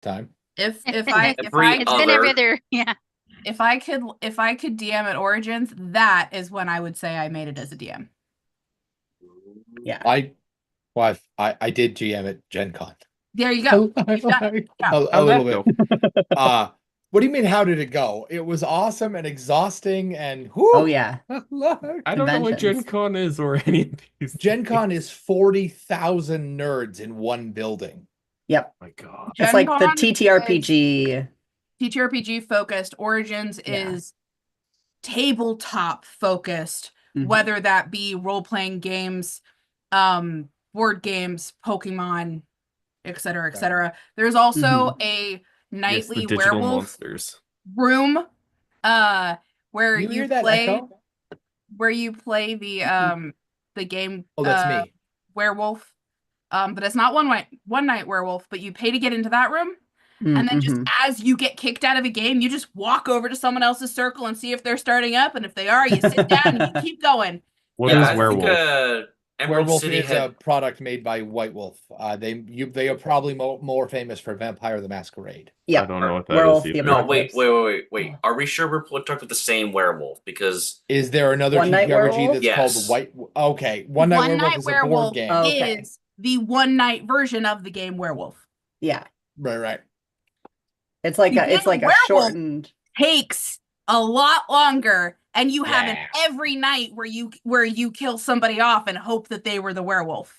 time. If Every It's been every other. other. Yeah. if I could DM at Origins, that is when I would say I made it as a DM. Yeah. I did GM at Gen Con. There you go. You've done it. Yeah. A little bit. What do you mean, how did it go? It was awesome and exhausting and whoo. Oh yeah. I don't know what Gen Conventions. Con is or any of these Gen Con things. is 40,000 nerds in one building. Yep. My God. It's Gen like the Con TTRPG. TTRPG focused. Origins Yeah. is tabletop focused, Mhm. whether that be role-playing games, board games, Pokemon, etc., etc. There's also a Yes, the nightly digital werewolf monsters. room, where You you hear that play echo? the game Oh, that's me. werewolf. But it's not one night werewolf, but you pay to get into that room. And then just as you get kicked out of a game, you just walk over to someone else's circle and see if they're starting up. And if they are, you sit down and you keep going. What Yeah, is I werewolf? think Emerald Werewolf City is a had. product made by White Wolf. They are probably more famous for Vampire the Masquerade. I Yeah. don't know what that Werewolf is the either. No, wait, Apocalypse. wait. Are we sure we're talking about the same werewolf? Because Is there another One Night TTRPG Werewolf? that's Yes. called White? Okay, One Night One Werewolf Night is a board Werewolf game. Oh. Okay. is the one night version of the game Werewolf. Yeah. Right. It's like The it's like game a Werewolf shortened. takes a lot longer, and you have Yeah. an every night where you kill somebody off and hope that they were the werewolf.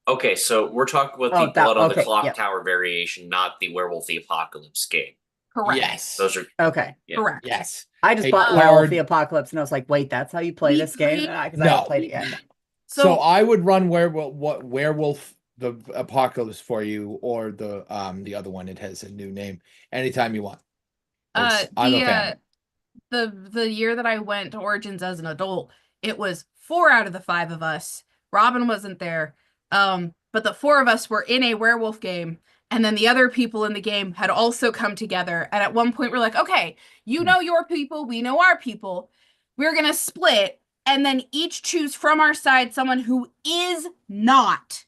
okay, so we're talking about Oh, the Blood on the okay, Clock yep. Tower variation, not the Werewolf the Apocalypse game. Correct. Yes. Those are Okay. yeah. Correct. Yes. I just A bought card- Werewolf the Apocalypse and I was like, wait, that's how you play We this game? played- Because I No. haven't played it yet. So I would run Werewolf the Apocalypse for you, or the other one. It has a new name. Anytime you want. I'm a fan. The year that I went to Origins as an adult, it was 4 out of the 5 of us. Robin wasn't there. But the 4 of us were in a werewolf game, and then the other people in the game had also come together. And at one point we're like, okay, you know your people, we know our people. We're gonna split and then each choose from our side someone who is not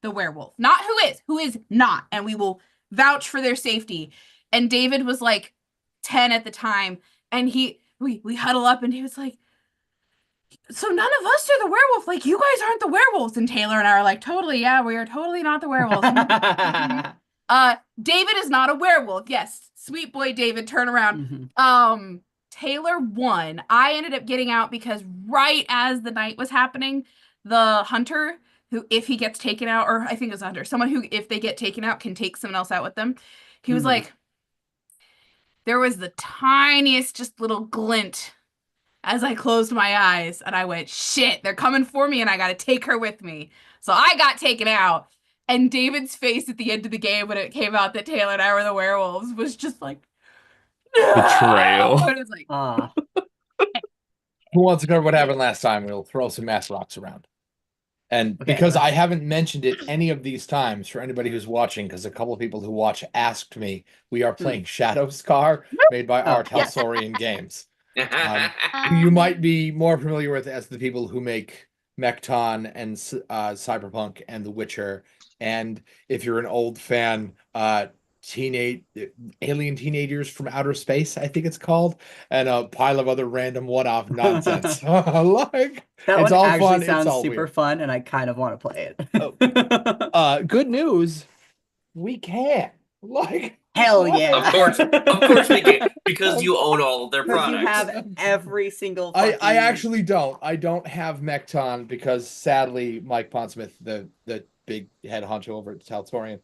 the werewolf. Not who is not. And we will vouch for their safety. And David was like 10 at the time, and we huddle up and he was like, so none of us are the werewolf, like you guys aren't the werewolves. And Taylor and I are like, totally, yeah, we are totally not the werewolves. David is not a werewolf. Yes, sweet boy David, turn around. Taylor won. I ended up getting out because right as the night was happening, the hunter, who if he gets taken out, or I think it was a hunter, someone who if they get taken out can take someone else out with them. He was like, there was the tiniest just little glint as I closed my eyes, and I went, shit, they're coming for me and I gotta take her with me. So I got taken out, and David's face at the end of the game when it came out that Taylor and I were the werewolves was just like, no! Betrayal. And it's like, Who wants to cover what happened last time? We'll throw some mass rocks around. And because I haven't mentioned it any of these times for anybody who's watching, because a couple of people who watch asked me, we are playing Shadow Scar, made by our Talsorian Games. Who you might be more familiar with as the people who make Mechton and Cyberpunk and The Witcher. And if you're an old fan, Alien Teenagers from Outer Space, I think it's called, and a pile of other random one-off nonsense. That it's one all actually fun. sounds It's all super weird. fun, and I kind of want to play it. Good news, we can. Hell yeah! Of course we can, because you own all of their products. You have every single. I actually don't. I don't have Mechton because sadly Mike Pondsmith, the big head honcho over at Taltorian,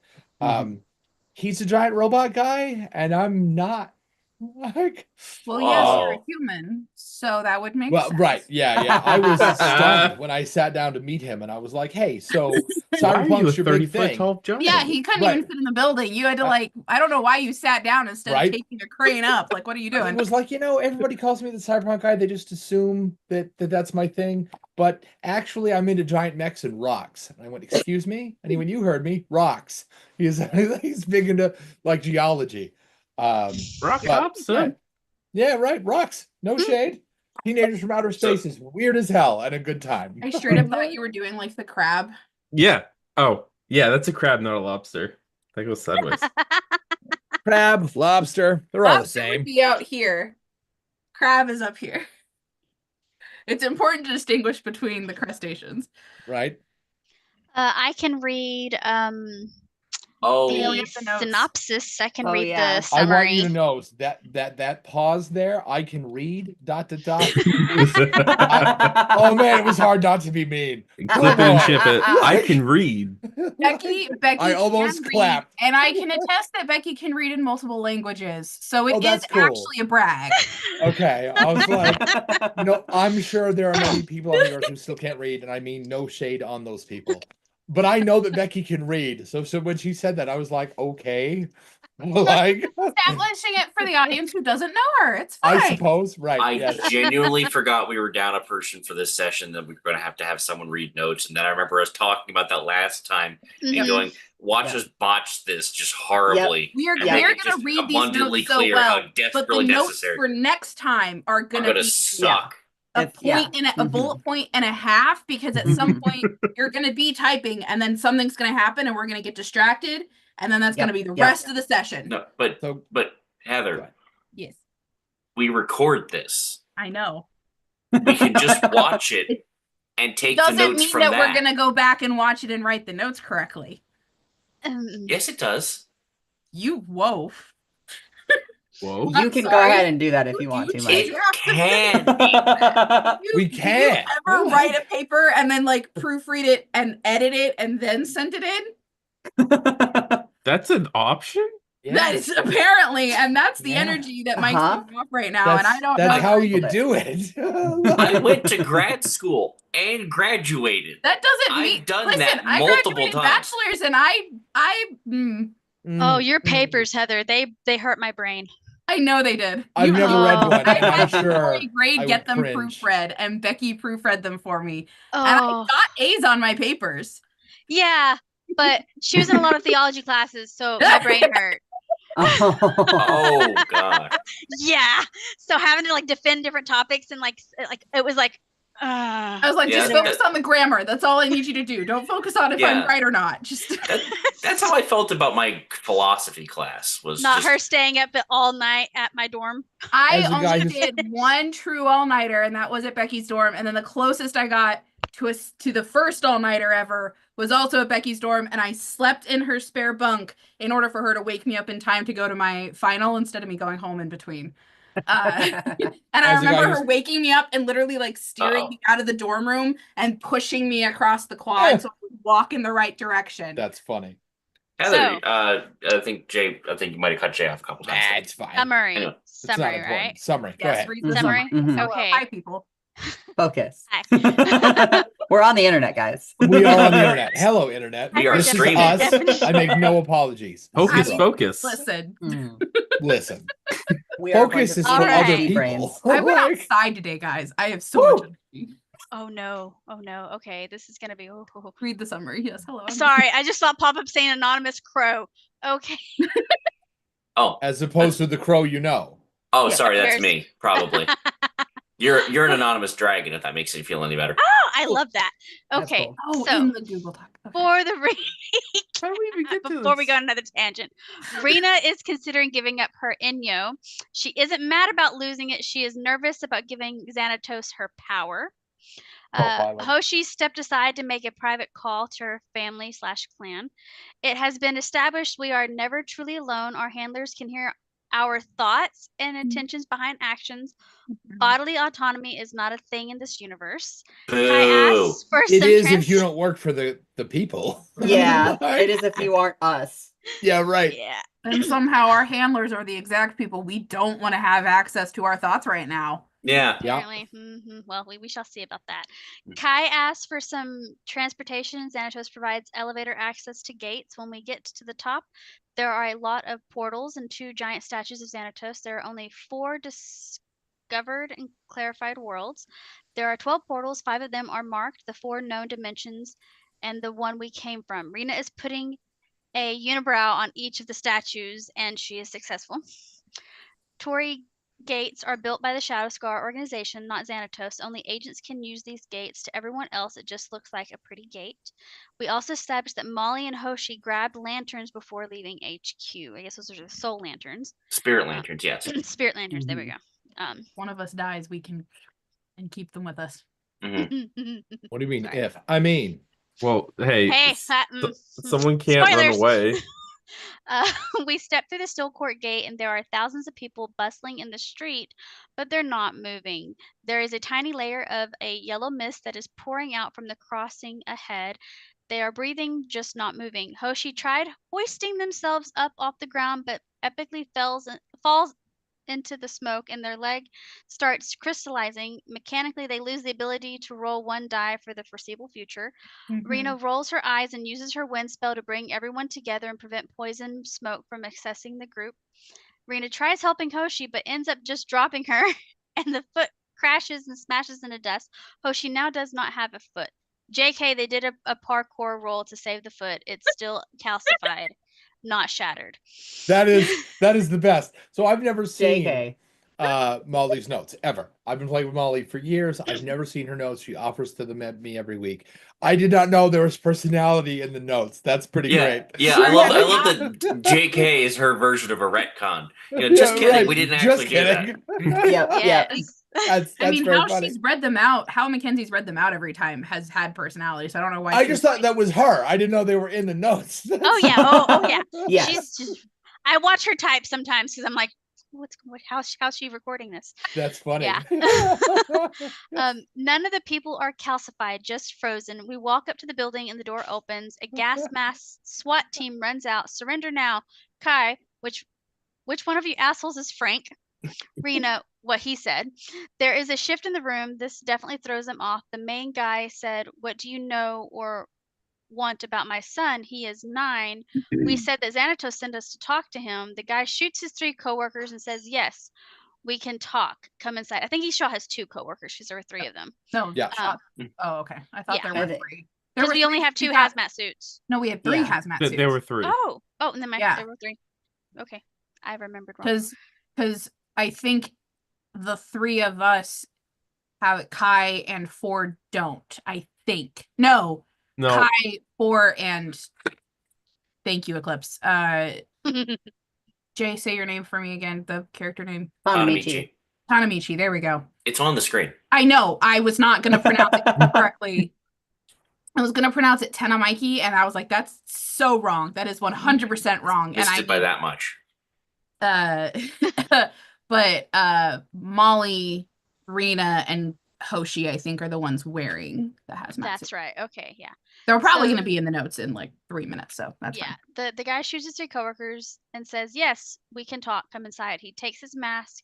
he's a giant robot guy, and I'm not. Well, yes, you're a human, so that would make sense. Right, yeah. I was stunned when I sat down to meet him, and I was like, "Hey, so Cyberpunk's your big thing." Yeah, he couldn't even fit in the building. You had to I don't know why you sat down instead of taking a crane up. Like, what are you doing? It was like, everybody calls me the Cyberpunk guy. They just assume that's my thing. But actually, I'm into giant mechs and rocks. And I went, "Excuse me?" And he went, "You heard me, rocks." He's big into geology. Rock Hobson. Yeah, right. Rocks. No shade. Teenagers from Outer Space is weird as hell and a good time. I straight up thought you were doing like the crab. Yeah. Oh, yeah, that's a crab, not a lobster. That goes sideways. Crab, lobster, they're all the Lobster would same, be out here. Crab is up here. It's important to distinguish between the crustaceans. right? I can read Oh, Yeah, we the have the notes. synopsis. I can Oh, read yeah. the I want you summary. to know that pause there. I can read ... Oh man, it was hard not to be mean. Clip it and ship it. I Like- can read. Becky I almost can clapped. read, and I can attest that Becky can read in multiple languages. So it Oh, is that's cool. actually a brag. Okay, I was like, I'm sure there are many people on the earth who still can't read, and I mean no shade on those people. But I know that Becky can read. So when she said that, I was like, okay. Like, Establishing it for the audience who doesn't know her. It's fine. I suppose, right. I Yes. genuinely forgot we were down a person for this session, that we were going to have someone read notes. And then I remember us talking about that last time and Mhm. going, watch Yep. us botch this just horribly. We are and Yeah. make we're it gonna just read these abundantly notes so clear well, how but the desperately notes necessary for next time are are gonna going to be suck. a It's- yeah. point and a bullet point and a half, because at some point you're gonna be typing and then something's gonna happen and we're gonna get distracted, and then that's Yep, gonna be the yep. rest of the session. No, but So Heather, Yes, we record this. I know. We can just watch it and take the Doesn't notes mean from that that. we're gonna go back and watch it and write the notes correctly. Yes, it does. Whoa. Whoa. You I'm can go sorry. ahead and do that if you want to, You Mike. It can be. We Do can. you ever write a paper and then like proofread it and edit it and then send it in? That's an option? That is apparently, and that's the Yeah. energy that Mike's Uh-huh. giving off right now, and I don't that's know. how you Googled it. do it. I went to grad school and graduated. That doesn't I've mean. done Listen, that I multiple graduated times. bachelor's, and Oh, your papers, Heather, they hurt my brain. I know they did. I've You- never read Oh. one, I and I'm had sure Tori grade I get would them cringe. proofread, and Becky proofread them for me, Oh, and I got A's on my papers. yeah, but she was in a lot of theology classes, so my brain hurt. Oh god. Yeah, so having to like defend different topics and like it was like, I was like, Yeah, just focus on the grammar. That's all I need you to do. Don't focus on if I'm Yeah. right or not. Just That's how I felt about my philosophy class. Was not just, her staying up all night at my dorm. I As a guy only who's- did one true all-nighter, and that was at Becky's dorm. And then the closest I got to the first all-nighter ever was also at Becky's dorm, and I slept in her spare bunk in order for her to wake me up in time to go to my final instead of me going home in between. And I As a guy remember who's- her waking me up and literally like steering me out of the dorm room and pushing me across the quad so I would walk in the right direction. That's funny. Heather, So- I think you might have cut Jay off a couple times. Nah, there. it's fine. Summary, Anyway, It's not summary, important. right? Summary. Go Yes, ahead. read the Summary? summary. So, Okay. hi, people. Focus. Hi. We're on the internet, guys. We are on the internet. Hello, internet. We are This is streaming. us. I make no apologies. Focus, Zero. focus. Listen, Mm. Listen. We are a bunch Focus of is for All other right. people. brains. I went Like, outside today, guys. I have so Woo! much energy. Oh no, oh no. Okay, this is gonna be. Oh. Read the summary. Yes, hello. I'm Sorry, I just saw a pop up saying anonymous crow. Okay. Oh, as opposed to the crow you know. oh, Yeah, sorry, that's cheers. me. Probably. You're an anonymous dragon. If that makes you feel any better. Oh, I love that. That's Okay, cool. Oh, so in the Google Doc. Okay. for the How do we even get to before we this? go on another tangent, Rena is considering giving up her Inyo. She isn't mad about losing it. She is nervous about giving Xanatos her power. Profiling. Hoshi stepped aside to make a private call to her family/clan. It has been established we are never truly alone. Our handlers can hear our thoughts and intentions behind actions. Bodily autonomy is not a thing in this universe. Kai Boo. asks for It some is if you don't work for the people. Yeah, Like, it is if you aren't us. Yeah, right. Yeah. And somehow our handlers are the exact people we don't want to have access to our thoughts right now. Yeah. Yeah. Apparently. Well, we shall see about that. Kai asks for some transportation. Xanatos provides elevator access to gates. When we get to the top, there are a lot of portals and 2 giant statues of Xanatos. There are only 4 discovered and clarified worlds. There are 12 portals. 5 of them are marked, the 4 known dimensions, and the one we came from. Rena is putting a unibrow on each of the statues, and she is successful. Tori gates are built by the Shadow Scar organization, not Xanatos. Only agents can use these gates. To everyone else, it just looks like a pretty gate. We also established that Molly and Hoshi grabbed lanterns before leaving HQ. I guess those are the soul lanterns. Spirit lanterns, yes. Spirit lanterns, there we go. One of us dies, we can and keep them with us. Mhm. What do you mean Sorry. if? I mean, Well, hey, Hey, someone can't run spoilers. away. We step through the steel court gate, and there are thousands of people bustling in the street, but they're not moving. There is a tiny layer of a yellow mist that is pouring out from the crossing ahead. They are breathing, just not moving. Hoshi tried hoisting themselves up off the ground, but epically falls into the smoke, and their leg starts crystallizing. Mechanically, they lose the ability to roll one die for the foreseeable future. Rena rolls her eyes and uses her wind spell to bring everyone together and prevent poison smoke from accessing the group. Rena tries helping Hoshi, but ends up just dropping her, and the foot crashes and smashes into dust. Hoshi now does not have a foot. JK, they did a parkour roll to save the foot. It's still calcified, not shattered. that is the best. So I've never seen JK. Molly's notes ever. I've been playing with Molly for years. I've never seen her notes. She offers to them at me every week. I did not know there was personality in the notes. That's pretty great. Yeah, I love that JK is her version of a retcon. Just kidding. right. We didn't Just actually do that. Yep. Yep. Yes. That's I mean, very how funny. she's read them out, how Mackenzie's read them out every time has had personality. So I don't know why. I just thought that was her. I didn't know they were in the notes. Oh yeah. Oh yeah. Yes. She's just. I watch her type sometimes because I'm like, how's she recording this? That's funny. Yeah. None of the people are calcified, just frozen. We walk up to the building and the door opens. A gas mask SWAT team runs out. Surrender now. Kai, which one of you assholes is Frank? Rena, what he said. There is a shift in the room. This definitely throws them off. The main guy said, "What do you know or want about my son? He is 9. We said that Xanatos sent us to talk to him. The guy shoots his 3 coworkers and says, "Yes, we can talk. Come inside." I think he shot his 2 coworkers because there were 3 of them. No, Yeah. oh, okay. I thought Yeah. there were 3. Because we only have 2 hazmat suits. No, we had 3 Yeah. hazmat suits. There were 3. Oh, and then Yeah. there were 3. Okay, I remembered wrong. Because I think the 3 of us have it. Kai and 4 don't. I think no. Kai, 4, and thank you, Eclipse. Jay, say your name for me again. The character name. Tanamichi. Tanamichi. There we go. It's on the screen. I know. I was not going to pronounce it correctly. I was going to pronounce it Tanamaiki, and I was like, that's so wrong. That is 100% wrong. Missed and it by that much. But Molly, Rena, and Hoshi, I think, are the ones wearing the hazmat That's suit. right. Okay, yeah. They're probably So- going to be in the notes in like 3 minutes, so that's Yeah, fine. the guy shoots his 3 coworkers and says, "Yes, we can talk. Come inside." He takes his mask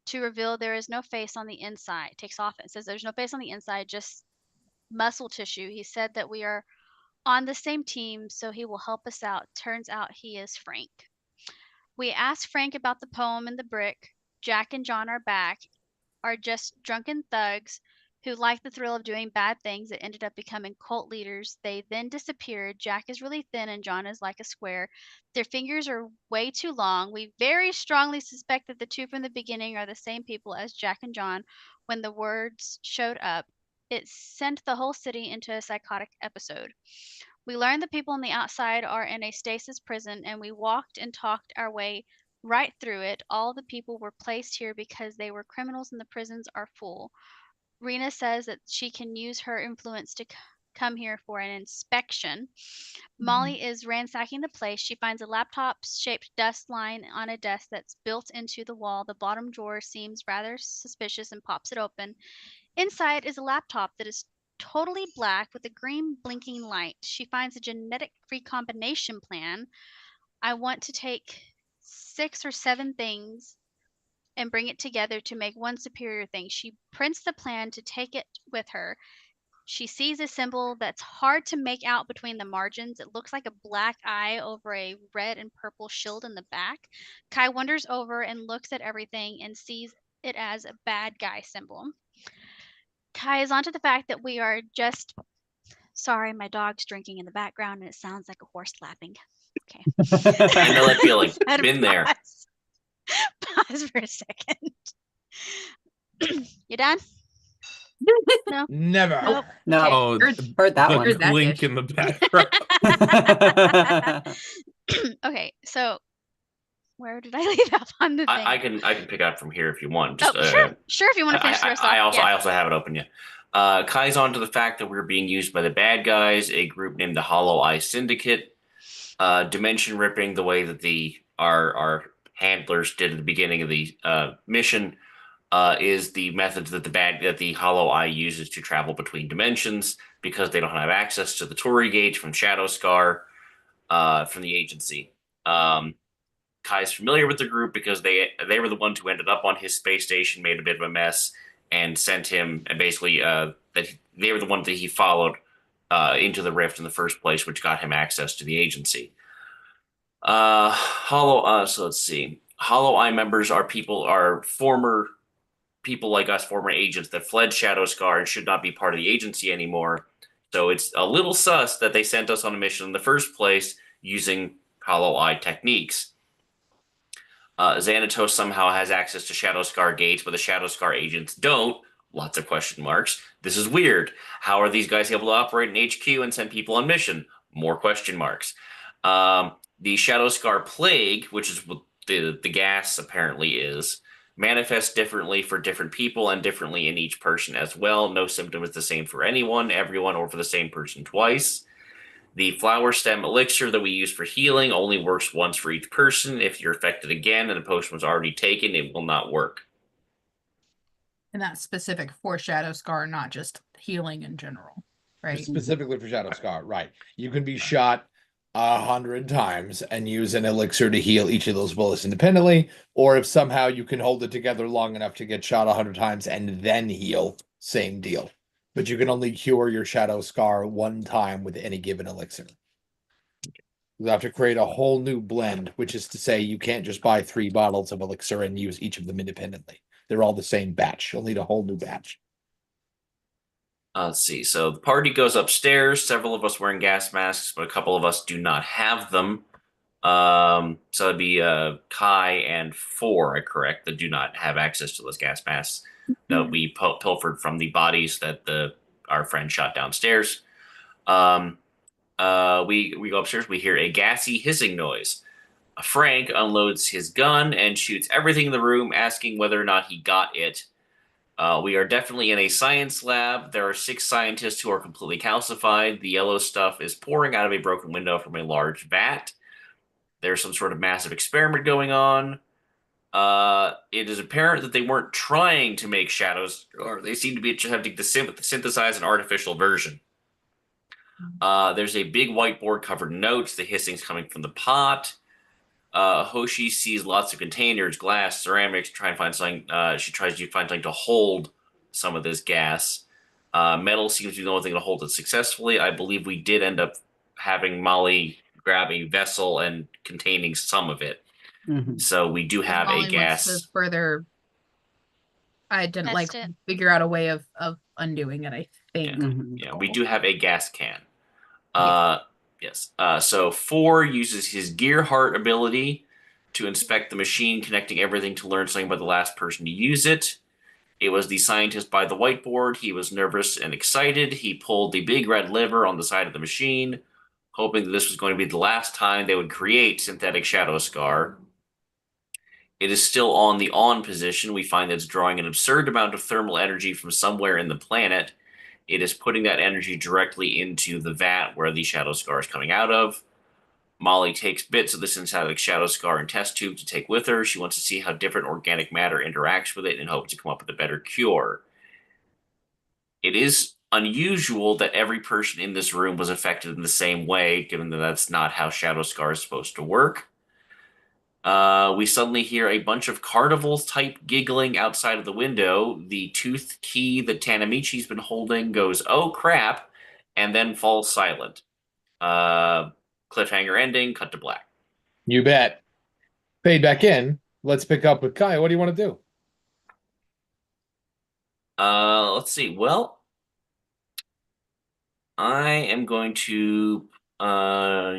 to reveal there is no face on the inside. Takes off it. Says there's no face on the inside, just muscle tissue. He said that we are on the same team, so he will help us out. Turns out he is Frank. We asked Frank about the poem and the brick. Jack and John are back, are just drunken thugs who like the thrill of doing bad things that ended up becoming cult leaders. They then disappeared. Jack is really thin and John is like a square. Their fingers are way too long. We very strongly suspect that the 2 from the beginning are the same people as Jack and John. When the words showed up, it sent the whole city into a psychotic episode. We learned the people on the outside are in a stasis prison, and we walked and talked our way right through it. All the people were placed here because they were criminals and the prisons are full. Rena says that she can use her influence to come here for an inspection. Molly is ransacking the place. She finds a laptop-shaped dust line on a desk that's built into the wall. The bottom drawer seems rather suspicious and pops it open. Inside is a laptop that is totally black with a green blinking light. She finds a genetic recombination plan. I want to take 6 or 7 things and bring it together to make one superior thing. She prints the plan to take it with her. She sees a symbol that's hard to make out between the margins. It looks like a black eye over a red and purple shield in the back. Kai wanders over and looks at everything and sees it as a bad guy symbol. Kai is onto the fact that we are just... Sorry, my dog's drinking in the background and it sounds like a horse lapping. Okay. I know that feeling. Been there. pause for a second. You done? No. Never. Nope. No, Oh, heard that the one. Heard that clink dish. in the background. Okay, so where did I leave off on the thing? I can pick up from here if you want. Oh, sure. If you want to finish the rest off. I also have it open. Yeah. Kai's on to the fact that we're being used by the bad guys, a group named the Hollow Eye Syndicate. Dimension ripping, the way that our handlers did at the beginning of the mission, is the method that the Hollow Eye uses to travel between dimensions because they don't have access to the Torii gauge from Shadow Scar from the agency. Kai's familiar with the group because they were the ones who ended up on his space station, made a bit of a mess, and sent him. And basically, they were the ones that he followed into the rift in the first place, which got him access to the agency. So let's see. Hollow Eye members are former people like us, former agents that fled Shadow Scar and should not be part of the agency anymore. So it's a little sus that they sent us on a mission in the first place using Hollow Eye techniques. Xanatos somehow has access to Shadow Scar gates, but the Shadow Scar agents don't. Lots of question marks. This is weird. How are these guys able to operate in HQ and send people on mission? More question marks. The Shadow Scar plague, which is what the gas apparently is, manifests differently for different people and differently in each person as well. No symptom is the same for anyone, everyone, or for the same person twice. The flower stem elixir that we use for healing only works once for each person. If you're affected again and a potion was already taken, it will not work. And that's specific for Shadow Scar, not just healing in general, right? Specifically for Shadow Scar, right? You can be shot 100 times and use an elixir to heal each of those bullets independently, or if somehow you can hold it together long enough to get shot 100 times and then heal, same deal. But you can only cure your Shadow Scar one time with any given elixir. You have to create a whole new blend, which is to say you can't just buy 3 bottles of elixir and use each of them independently. They're all the same batch. You'll need a whole new batch. Let's see. So the party goes upstairs. Several of us wearing gas masks, but a couple of us do not have them. So it'd be Kai and 4, I correct, that do not have access to those gas masks that we pilfered from the bodies that our friend shot downstairs. We go upstairs. We hear a gassy hissing noise. Frank unloads his gun and shoots everything in the room, asking whether or not he got it. We are definitely in a science lab. There are 6 scientists who are completely calcified. The yellow stuff is pouring out of a broken window from a large vat. There's some sort of massive experiment going on. It is apparent that they weren't trying to make shadows, or they seem to be attempting to synthesize an artificial version. There's a big whiteboard covered in notes. The hissing's coming from the pot. Hoshi sees lots of containers, glass, ceramics, trying to find something. She tries to find something to hold some of this gas. Metal seems to be the only thing to hold it successfully. I believe we did end up having Molly grab a vessel and containing some of it. Mm-hmm. So we do have Molly a gas. wants to further. I didn't Test it. figure out a way of undoing it. I think. Mm-hmm. Yeah, we do have a gas can. Yes. So 4 uses his gear heart ability to inspect the machine, connecting everything to learn something about the last person to use it. It was the scientist by the whiteboard. He was nervous and excited. He pulled the big red lever on the side of the machine, hoping that this was going to be the last time they would create synthetic Shadow Scar. It is still on the on position. We find that it's drawing an absurd amount of thermal energy from somewhere in the planet. It is putting that energy directly into the vat where the Shadow Scar is coming out of. Molly takes bits of the synthetic Shadow Scar and test tube to take with her. She wants to see how different organic matter interacts with it and hopes to come up with a better cure. It is unusual that every person in this room was affected in the same way, given that that's not how Shadow Scar is supposed to work. We suddenly hear a bunch of carnival-type giggling outside of the window. The tooth key that Tanamichi's been holding goes, "Oh, crap," and then falls silent. Cliffhanger ending, cut to black. You bet. Fade back in. Let's pick up with Kai. What do you want to do? Let's see. Well, I am going to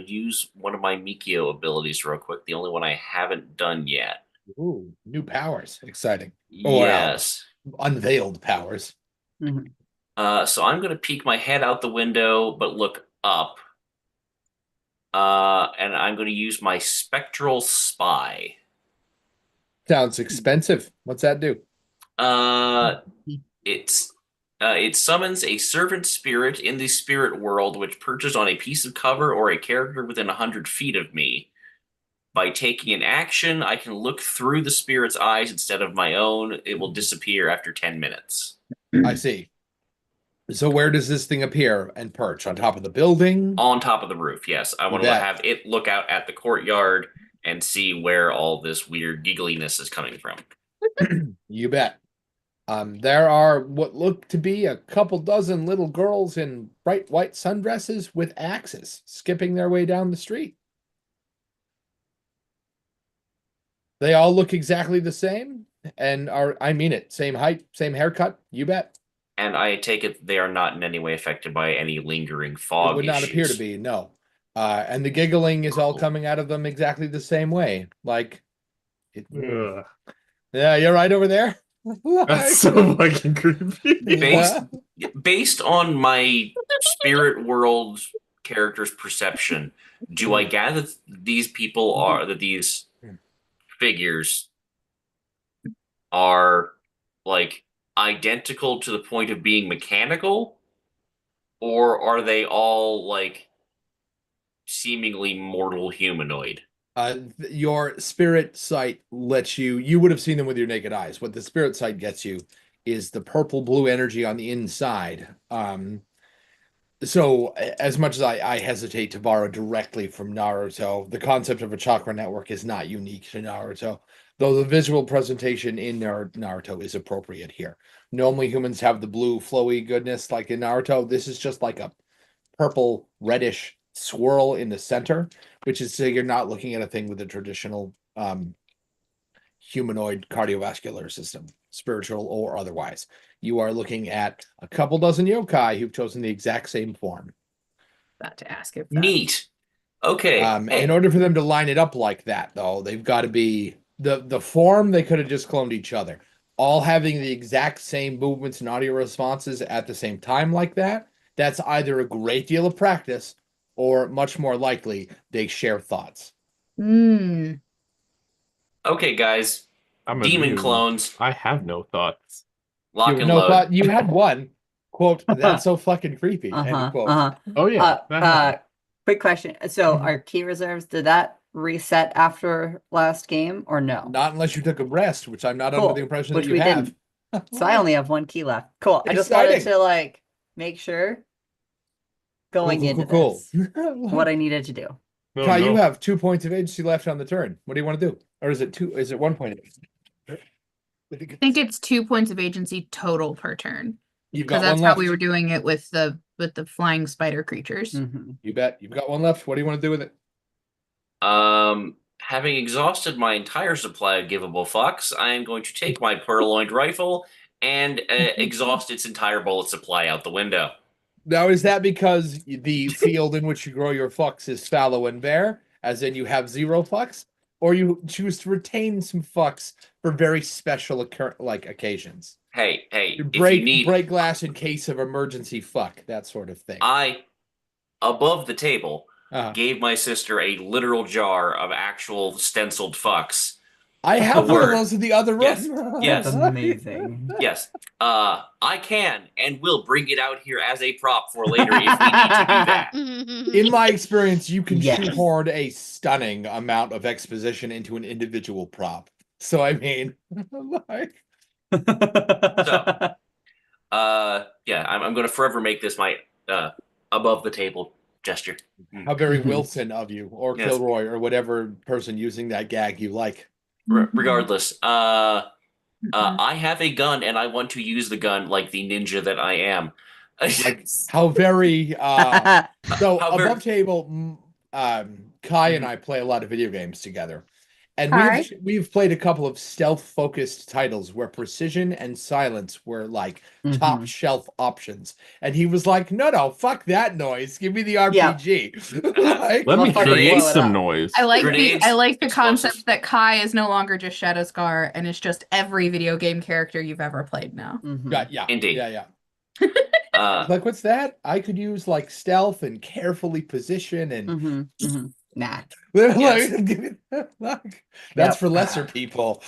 use one of my Mikio abilities real quick. The only one I haven't done yet. Ooh, new powers. Exciting. Or Yes. unveiled powers. Mhm. So I'm going to peek my head out the window, but look up. And I'm going to use my spectral spy. Sounds expensive. What's that do? It's it summons a servant spirit in the spirit world, which perches on a piece of cover or a character within 100 feet of me. By taking an action, I can look through the spirit's eyes instead of my own. It will disappear after 10 minutes. I see. So where does this thing appear and perch? On top of the building? On top of the roof, yes. I want to bet. have it look out at the courtyard and see where all this weird giggliness is coming from. You bet. There are what look to be a couple dozen little girls in bright white sundresses with axes skipping their way down the street. They all look exactly the same and are, I mean it, same height, same haircut. You bet. And I take it they are not in any way affected by any lingering fog It would not appear to issues. be, no. And the giggling is all Cool. coming out of them exactly the same way. Like, Ugh. yeah, you're right over there. That's so fucking creepy. Based, Yeah. based on my spirit world character's perception, do I gather these people are that these figures are like identical to the point of being mechanical, or are they all like seemingly mortal humanoid? Your spirit sight lets you would have seen them with your naked eyes. What the spirit sight gets you is the purple blue energy on the inside. So as much as I hesitate to borrow directly from Naruto, the concept of a chakra network is not unique to Naruto, though the visual presentation in Naruto is appropriate here. Normally humans have the blue flowy goodness like in Naruto. This is just like a purple reddish swirl in the center, which is so you're not looking at a thing with a traditional humanoid cardiovascular system, spiritual or otherwise. You are looking at a couple dozen yokai who've chosen the exact same form. About to ask if Neat. Okay. Hey, In order for them to line it up like that, though, they've got to be the form. They could have just cloned each other, all having the exact same movements and audio responses at the same time like that. That's either a great deal of practice or much more likely they share thoughts. okay, guys. I'm Demon immune. clones. I have no thoughts. Lock You and no load. thought you had one quote. That's so fucking creepy. End quote. Oh yeah. that happened. Quick question. So our key reserves, did that reset after last game or no? Not unless you took a rest, which I'm not Cool. under the impression Which that you we have. So I only have one key left. Cool. I just wanted Exciting. to like make sure going into this what I needed to do. No, Kai, you no. have 2 points of agency left on the turn. What do you want to do? Or is it two? Is it 1 point of agency? I think it's 2 points of agency total per turn. You've Because got one that's left. how we were doing it with the flying spider creatures. Mhm. You bet. You've got one left. What do you want to do with it? Having exhausted my entire supply of givable fucks, I am going to take my purloined rifle and exhaust its entire bullet supply out the window. Now, is that because the field in which you grow your fucks is fallow and bare, as in you have 0 fucks, or you choose to retain some fucks for very special occasions? Hey, You if you need, break glass in case of emergency fuck, that sort of thing. I, above the table, Uh-huh. gave my sister a literal jar of actual stenciled fucks. I have The one of word. those in the other room. Yes, yes. That's amazing. Yes, I can and will bring it out here as a prop for later if we need to do that. In my experience, you can Yes. shoehorn a stunning amount of exposition into an individual prop. So I mean, like, Yeah, I'm going to forever make this my above the table gesture. how very Wilson of you, or Yes. Kilroy, or whatever person using that gag you like. Regardless, I have a gun and I want to use the gun like the ninja that I am. Like how very so How very- above table. Kai and I play a lot of video games together, And we've played a couple of stealth-focused titles where precision and silence were like top shelf options. And he was like, no, fuck that noise. Give me the RPG. Like, Let me fucking create blow it some up. noise. I like Grenades, the explosives. concept that Kai is no longer just Shadowscar and it's just every video game character you've ever played now. yeah. Indeed. Yeah. Uh, Like, what's that? I could use like stealth and carefully position and Nah. Yes. like, that's Yep. for lesser people.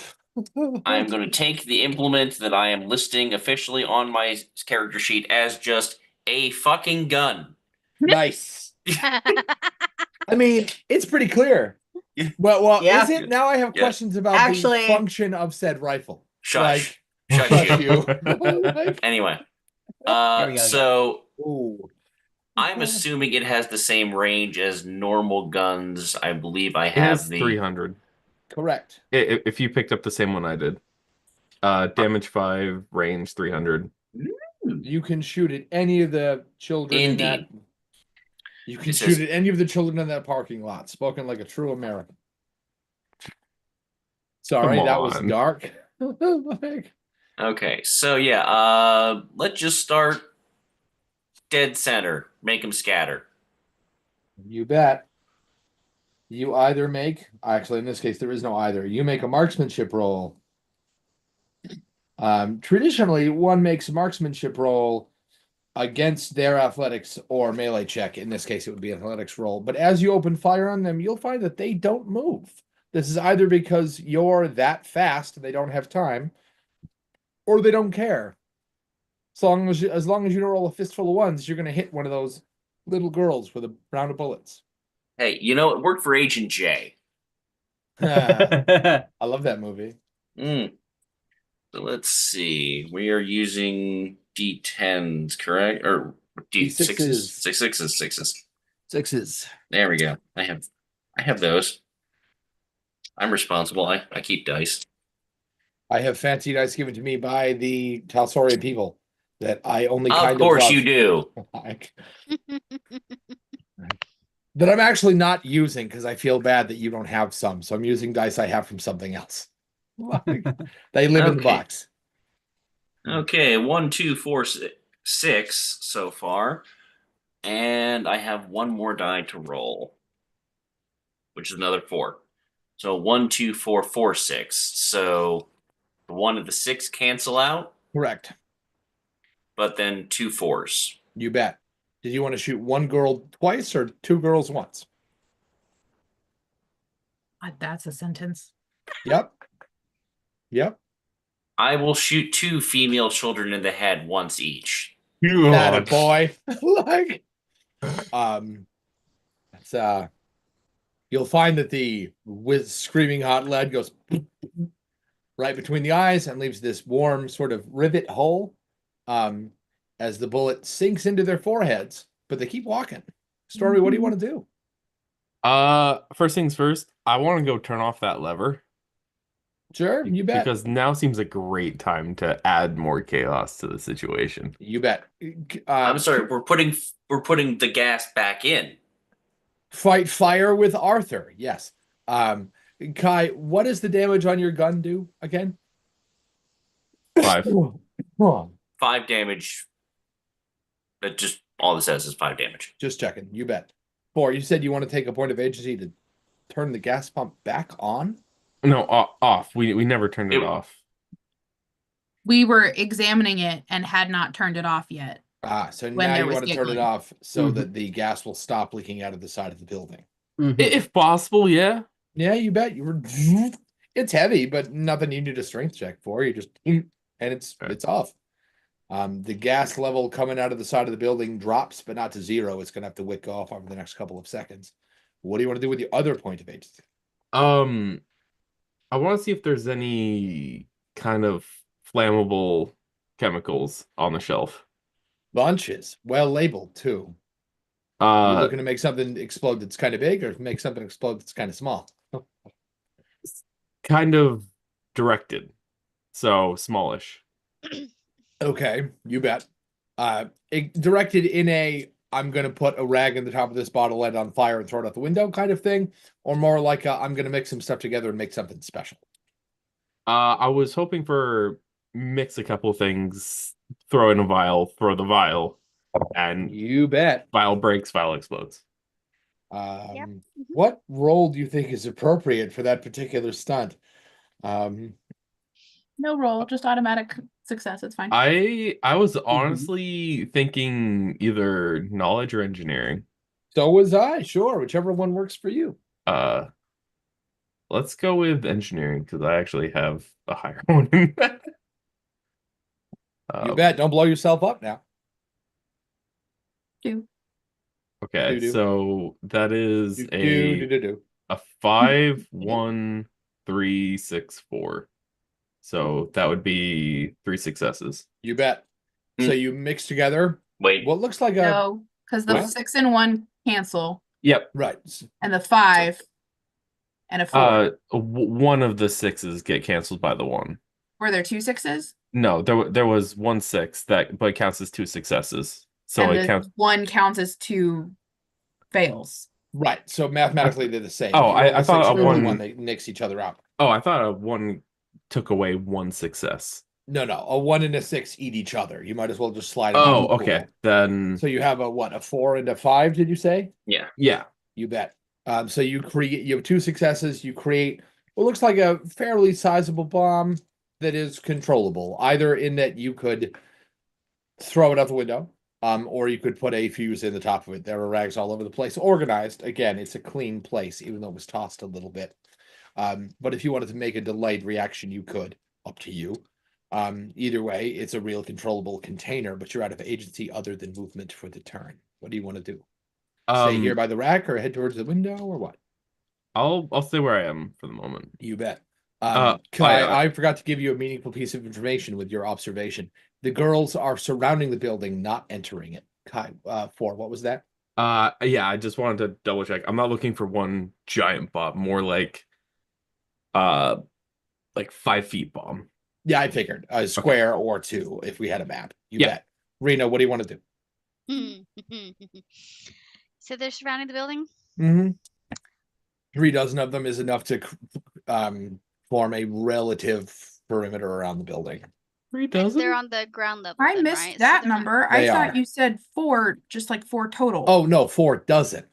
I'm going to take the implement that I am listing officially on my character sheet as just a fucking gun. Nice. I mean, it's pretty clear. Yeah. Well, Yeah. is it? Now I have Yeah. questions about Actually- the function of said rifle. Shush. Like, Shush fuck you. you. Like, Anyway. Here we go So ooh. I'm assuming it has the same range as normal guns. I believe I It have has the 300. Correct. If you picked up the same one I did. Damage 5, range 300. You can shoot at any of the children in that. Indeed. You can It shoot says- at any of the children in that parking lot. Spoken like a true American. Sorry, Come that was on. dark. Like, Okay, so yeah, let's just start dead center. Make them scatter. you bet. You either make, actually, in this case, there is no either. You make a marksmanship roll. Traditionally, one makes a marksmanship roll against their athletics or melee check. In this case, it would be an athletics roll. But as you open fire on them, you'll find that they don't move. This is either because you're that fast and they don't have time, or they don't care. As long as you don't roll a fistful of ones, you're going to hit one of those little girls with a round of bullets. Hey, you know, it worked for Agent J. I love that movie. So let's see. We are using D10s, correct? Or D6s? D6s. Sixes. Sixes. There we go. I have those. I'm responsible. I keep dice. I have fancy dice given to me by the Talsorian people that I only Of kind course of you do. like. That I'm actually not using because I feel bad that you don't have some. So I'm using dice I have from something else. Like, they live in the Okay. box. Okay, 1, 2, 4, 6 so far. And I have one more die to roll, which is another 4. So 1, 2, 4, 4, 6. So the 1 and the 6 cancel out, Correct. but then 2 4s. You bet. Did you want to shoot one girl twice or two girls once? That's a sentence. Yep. Yep. I will shoot 2 female children in the head once each. That a boy. Like, it's you'll find that the with screaming hot lead goes right between the eyes and leaves this warm sort of rivet hole. As the bullet sinks into their foreheads, but they keep walking. Stormy, what do you want to do? First things first, I want to go turn off that lever. Sure, you bet. Because now seems a great time to add more chaos to the situation. You bet. I'm sorry, we're putting the gas back in. Fight fire with Arthur. Yes. Kai, what does the damage on your gun do again? 5. Oh, 5 damage. That just all it says is 5 damage. just checking. You bet. 4, you said you want to take a point of agency to turn the gas pump back on? No, off. We never turned it off. We were examining it and had not turned it off yet. So When now there you was want to turn it giggling. off so that the gas will stop leaking out of the side of the building. If possible, yeah. Yeah, you bet. You were. It's heavy, but nothing you need a strength check for. You just and it's off. The gas level coming out of the side of the building drops, but not to 0. It's gonna have to wick off over the next couple of seconds. What do you want to do with the other point of agency? I want to see if there's any kind of flammable chemicals on the shelf. Bunches, well labeled too. You're Uh, looking to make something explode that's kind of big, or make something explode that's kind of small. kind of directed, so smallish. Okay, you bet. Directed in a I'm going to put a rag in the top of this bottle, light it on fire, and throw it out the window kind of thing? Or more like I'm going to mix some stuff together and make something special? I was hoping for mix a couple things, throw in a vial, throw the vial, and You bet. vial breaks, vial explodes. Yep. What role do you think is appropriate for that particular stunt? No roll, just automatic success. It's fine. I was honestly thinking either knowledge or engineering. So was I. Sure, whichever one works for you. Let's go with engineering because I actually have a higher one in that. You bet. Don't blow yourself up now. Do. Okay, Do-do. so that is Do. a 5, 1, 3, 6, 4. So that would be 3 successes. You bet. So you mix together Wait, what looks like a No, because the What? 6 and 1 cancel, Yep. right. and the 5 and a 4. One of the 6s get canceled by the 1. Were there 2 6s? No, there was 1 6 that but counts as 2 successes. So and it the counts. 1 counts as 2 fails. Right. So mathematically they're the same. Oh, If you roll I a thought six, a you roll a 1 one, they nix each other out. Oh, I thought a 1 took away 1 success. No, a 1 and a 6 eat each other. You might as well just slide them out Oh, of the okay. pool. Then So you have a 4 and a 5, did you say? yeah. yeah. You bet. So you have 2 successes, you create what looks like a fairly sizable bomb that is controllable, either in that you could throw it out the window, or you could put a fuse in the top of it. There are rags all over the place. Organized. Again, it's a clean place, even though it was tossed a little bit. But if you wanted to make a delayed reaction, you could. Up to you. Either way, it's a real controllable container, but you're out of agency other than movement for the turn. What do you want to do? Stay here by the rack or head towards the window or what? I'll stay where I am for the moment. You bet. I I forgot to give you a meaningful piece of information with your observation. The girls are surrounding the building, not entering it. Kai, 4, what was that? Yeah, I just wanted to double check. I'm not looking for one giant bomb, more like 5 feet bomb. Yeah, I figured a square or 2 if we had a map. You Yeah. bet. Reno, what do you want to do? So they're surrounding the building. Mm-hmm. 3 dozen of them is enough to form a relative perimeter around the building. 3 And dozen? they're on the ground level. I then, missed right? So that they're not- number. They I thought are. you said 4, just like 4 total. Oh no, 4 dozen.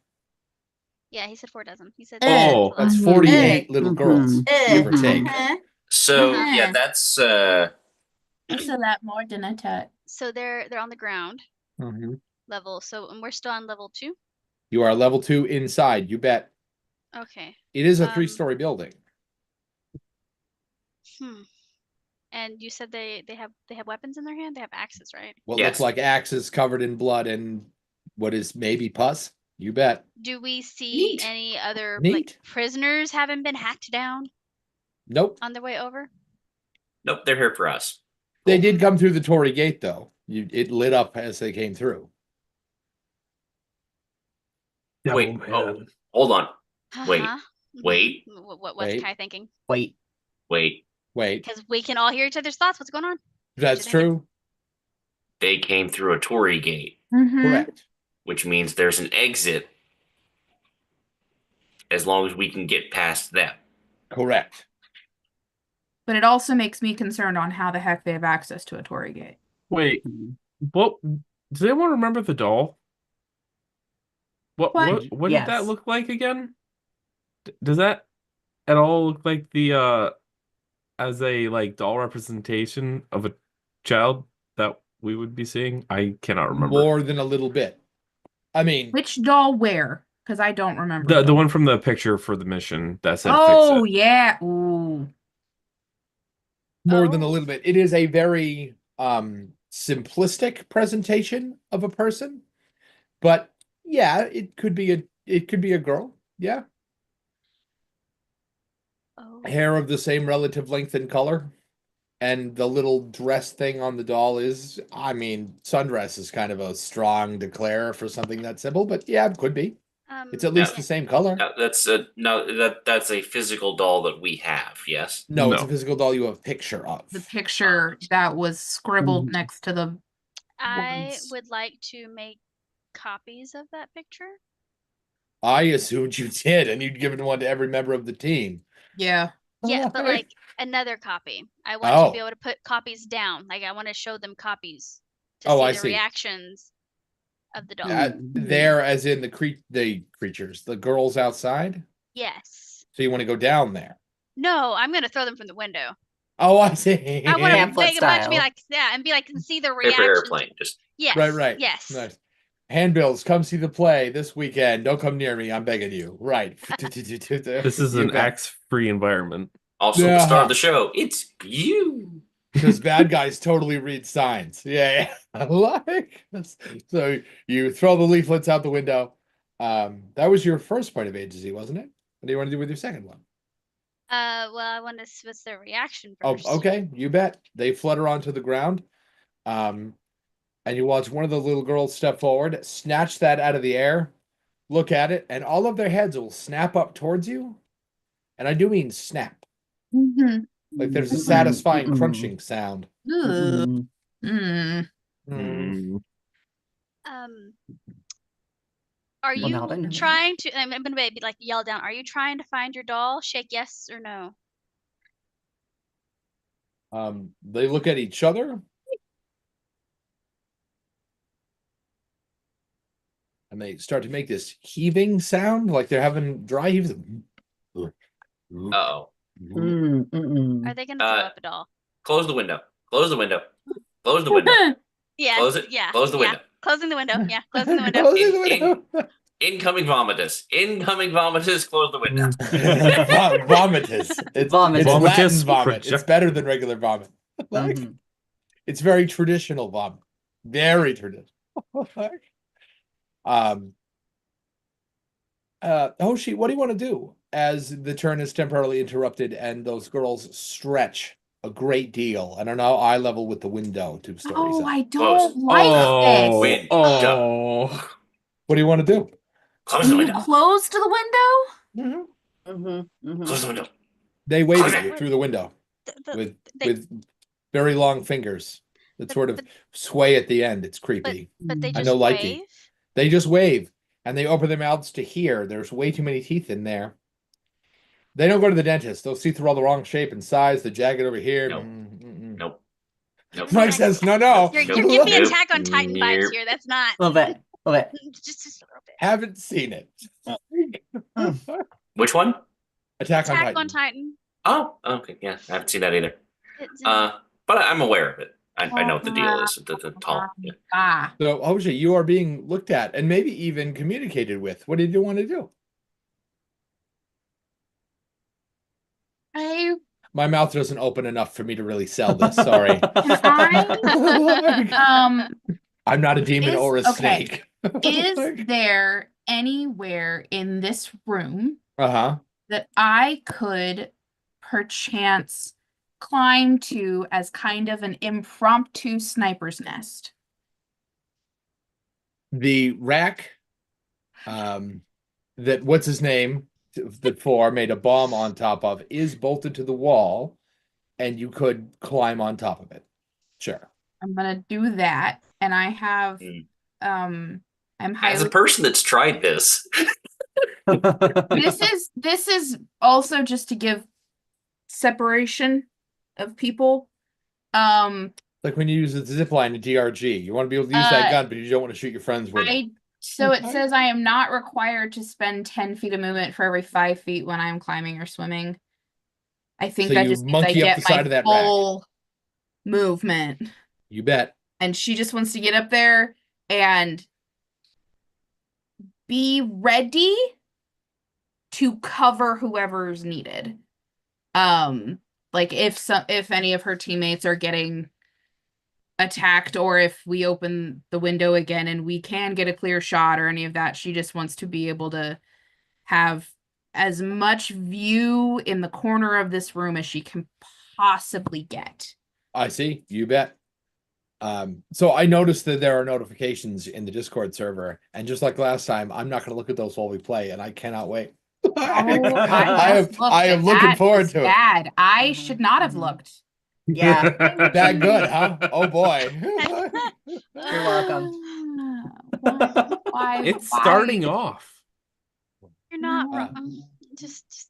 Yeah, he said 4 dozen. He said. Oh, That's Mhm. 48 little girls, give or Mhm. take. So Uh-huh. yeah, that's That's a lot more than I thought. So they're on the ground Mm-hmm. level. So and we're still on level 2. You are level 2 inside, you bet. Okay. It is a 3-story building. And you said they have weapons in their hand. They have axes, right? What Yes. looks like axes covered in blood and what is maybe pus. You bet. Do we see Neat. any other Neat. like prisoners having been hacked down Nope. on their way over? nope. They're here for us. They did come through the Tory gate though. It lit up as they came through. Wait. Oh, hold on. Wait, Uh-huh. wait. What's Wait. Kai thinking? Wait. Wait. Wait, Because we can all hear each other's thoughts. What's going on? that's you thinking? true. They came through a Tory gate, Mm-hmm. Correct. which means there's an exit as long as we can get past them. Correct. But it also makes me concerned on how the heck they have access to a Tory gate. Wait, what? Does anyone remember the doll? What What? did that Yes. look like again? Does that at all look like the as a doll representation of a child that we would be seeing? I cannot remember. More than a little bit. I mean, Which doll where? Because I don't remember. The them. one from the picture for the mission that said Oh, fix it. yeah. Ooh. more than a Oh. little bit. It is a very simplistic presentation of a person. But yeah, it could be a girl. Yeah. Oh. Hair of the same relative length and color. And the little dress thing on the doll is, I mean, sundress is kind of a strong declare for something that simple, but yeah, it could be. It's at least Yeah. the same color. That's a physical doll that we have. Yes. No, it's a No. physical doll you have a picture of. The picture that was scribbled next to the I ones. would like to make copies of that picture? I assumed you did, and you'd given one to every member of the team. Yeah. Yeah, but like another copy. I want to be able to put copies down. Like I want to show them copies to see I the see. reactions of the dolls. There, as in the creatures, the girls outside. Yes. So you want to go down there? No, I'm gonna throw them from the window. Oh, I see. I want to Pamphlet make a bunch of me style. like that and be like, and see the Paper reactions. airplane. Just Yes. Right. Yes. Nice. Handbills, come see the play this weekend. Don't come near me. I'm begging you. Right. This is an axe-free environment. also the star of the show. It's you. Because bad guys totally read signs. Yeah. Like so you throw the leaflets out the window. That was your first point of agency, wasn't it? What do you want to do with your second one? Well, I want to see what's their reaction Oh, first. okay. You bet. They flutter onto the ground. And you watch one of the little girls step forward, snatch that out of the air, look at it, and all of their heads will snap up towards you. And I do mean snap. Mm-hmm. Like there's a satisfying crunching sound. Mm. Are you now I know. trying to? I'm gonna be like yell down. Are you trying to find your doll? Shake yes or no. They look at each other. And they start to make this heaving sound, like they're having dry heaves. Uh-oh. Are they gonna throw up a doll? Close the window. Close the window. Close the window. Yes. Close it. Yeah. Close the window. Closing the window. Yeah. Closing the window. Closing the window. Incoming vomitus. Incoming vomitus. Close the window. Vomitus. It's Latin Vomitus vomit. It's better than regular vomit. Like, Mhm. it's very traditional vomit. Very traditional. Hoshi, what do you want to do as the turn is temporarily interrupted and those girls stretch a great deal and are now eye level with the window 2 stories Oh, up? I Close. don't like this. Win. What do you want to do? Close the You window. closed the window? Close the window. They wave Close at it. you through the window They- with very long fingers that sort of sway at the end. It's creepy. but they I just know, wave. likey. They just wave and they open their mouths to hear. There's way too many teeth in there. They don't go to the dentist. They'll see through all the wrong shape and size. The jagged over here. Nope. Nope. Nope. Mike says, no. You're giving me Nope. Attack on Titan vibes Nope. here. That's not. A little bit. Just a little bit. Haven't seen it. Which one? Attack on Attack Titan. on Titan. Oh, okay. Yeah, I haven't seen that either. It's But I'm aware of it. I know what the deal is. The tall. Yeah. Ah. So, Hoshi, you are being looked at and maybe even communicated with. What did you want to do? My mouth doesn't open enough for me to really sell this. Sorry. I'm not a demon or a snake. Is there anywhere in this room Uh-huh. that I could perchance climb to as kind of an impromptu sniper's nest? The rack that what's his name that Four made a bomb on top of is bolted to the wall, and you could climb on top of it. Sure. I'm gonna do that, and I have I'm highly As a person that's tried this, this is also just to give separation of people. Like when you use the zip line in DRG, you want to be able to use that gun, but you don't want to shoot your friends with it. So it says I am not required to spend 10 feet of movement for every 5 feet when I'm climbing or swimming. I think So that you just means I monkey up get the side my of that rack. full movement. You bet. And she just wants to get up there and be ready to cover whoever's needed. Like if any of her teammates are getting attacked, or if we open the window again and we can get a clear shot or any of that, she just wants to be able to have as much view in the corner of this room as she can possibly get. I see. You bet. So I noticed that there are notifications in the Discord server, and just like last time, I'm not going to look at those while we play, and I cannot wait. I am looking forward to it. Bad. I should not have looked. Yeah. That good, huh? Oh boy. You're welcome. Why? It's why- starting off. You're not No. wrong. Just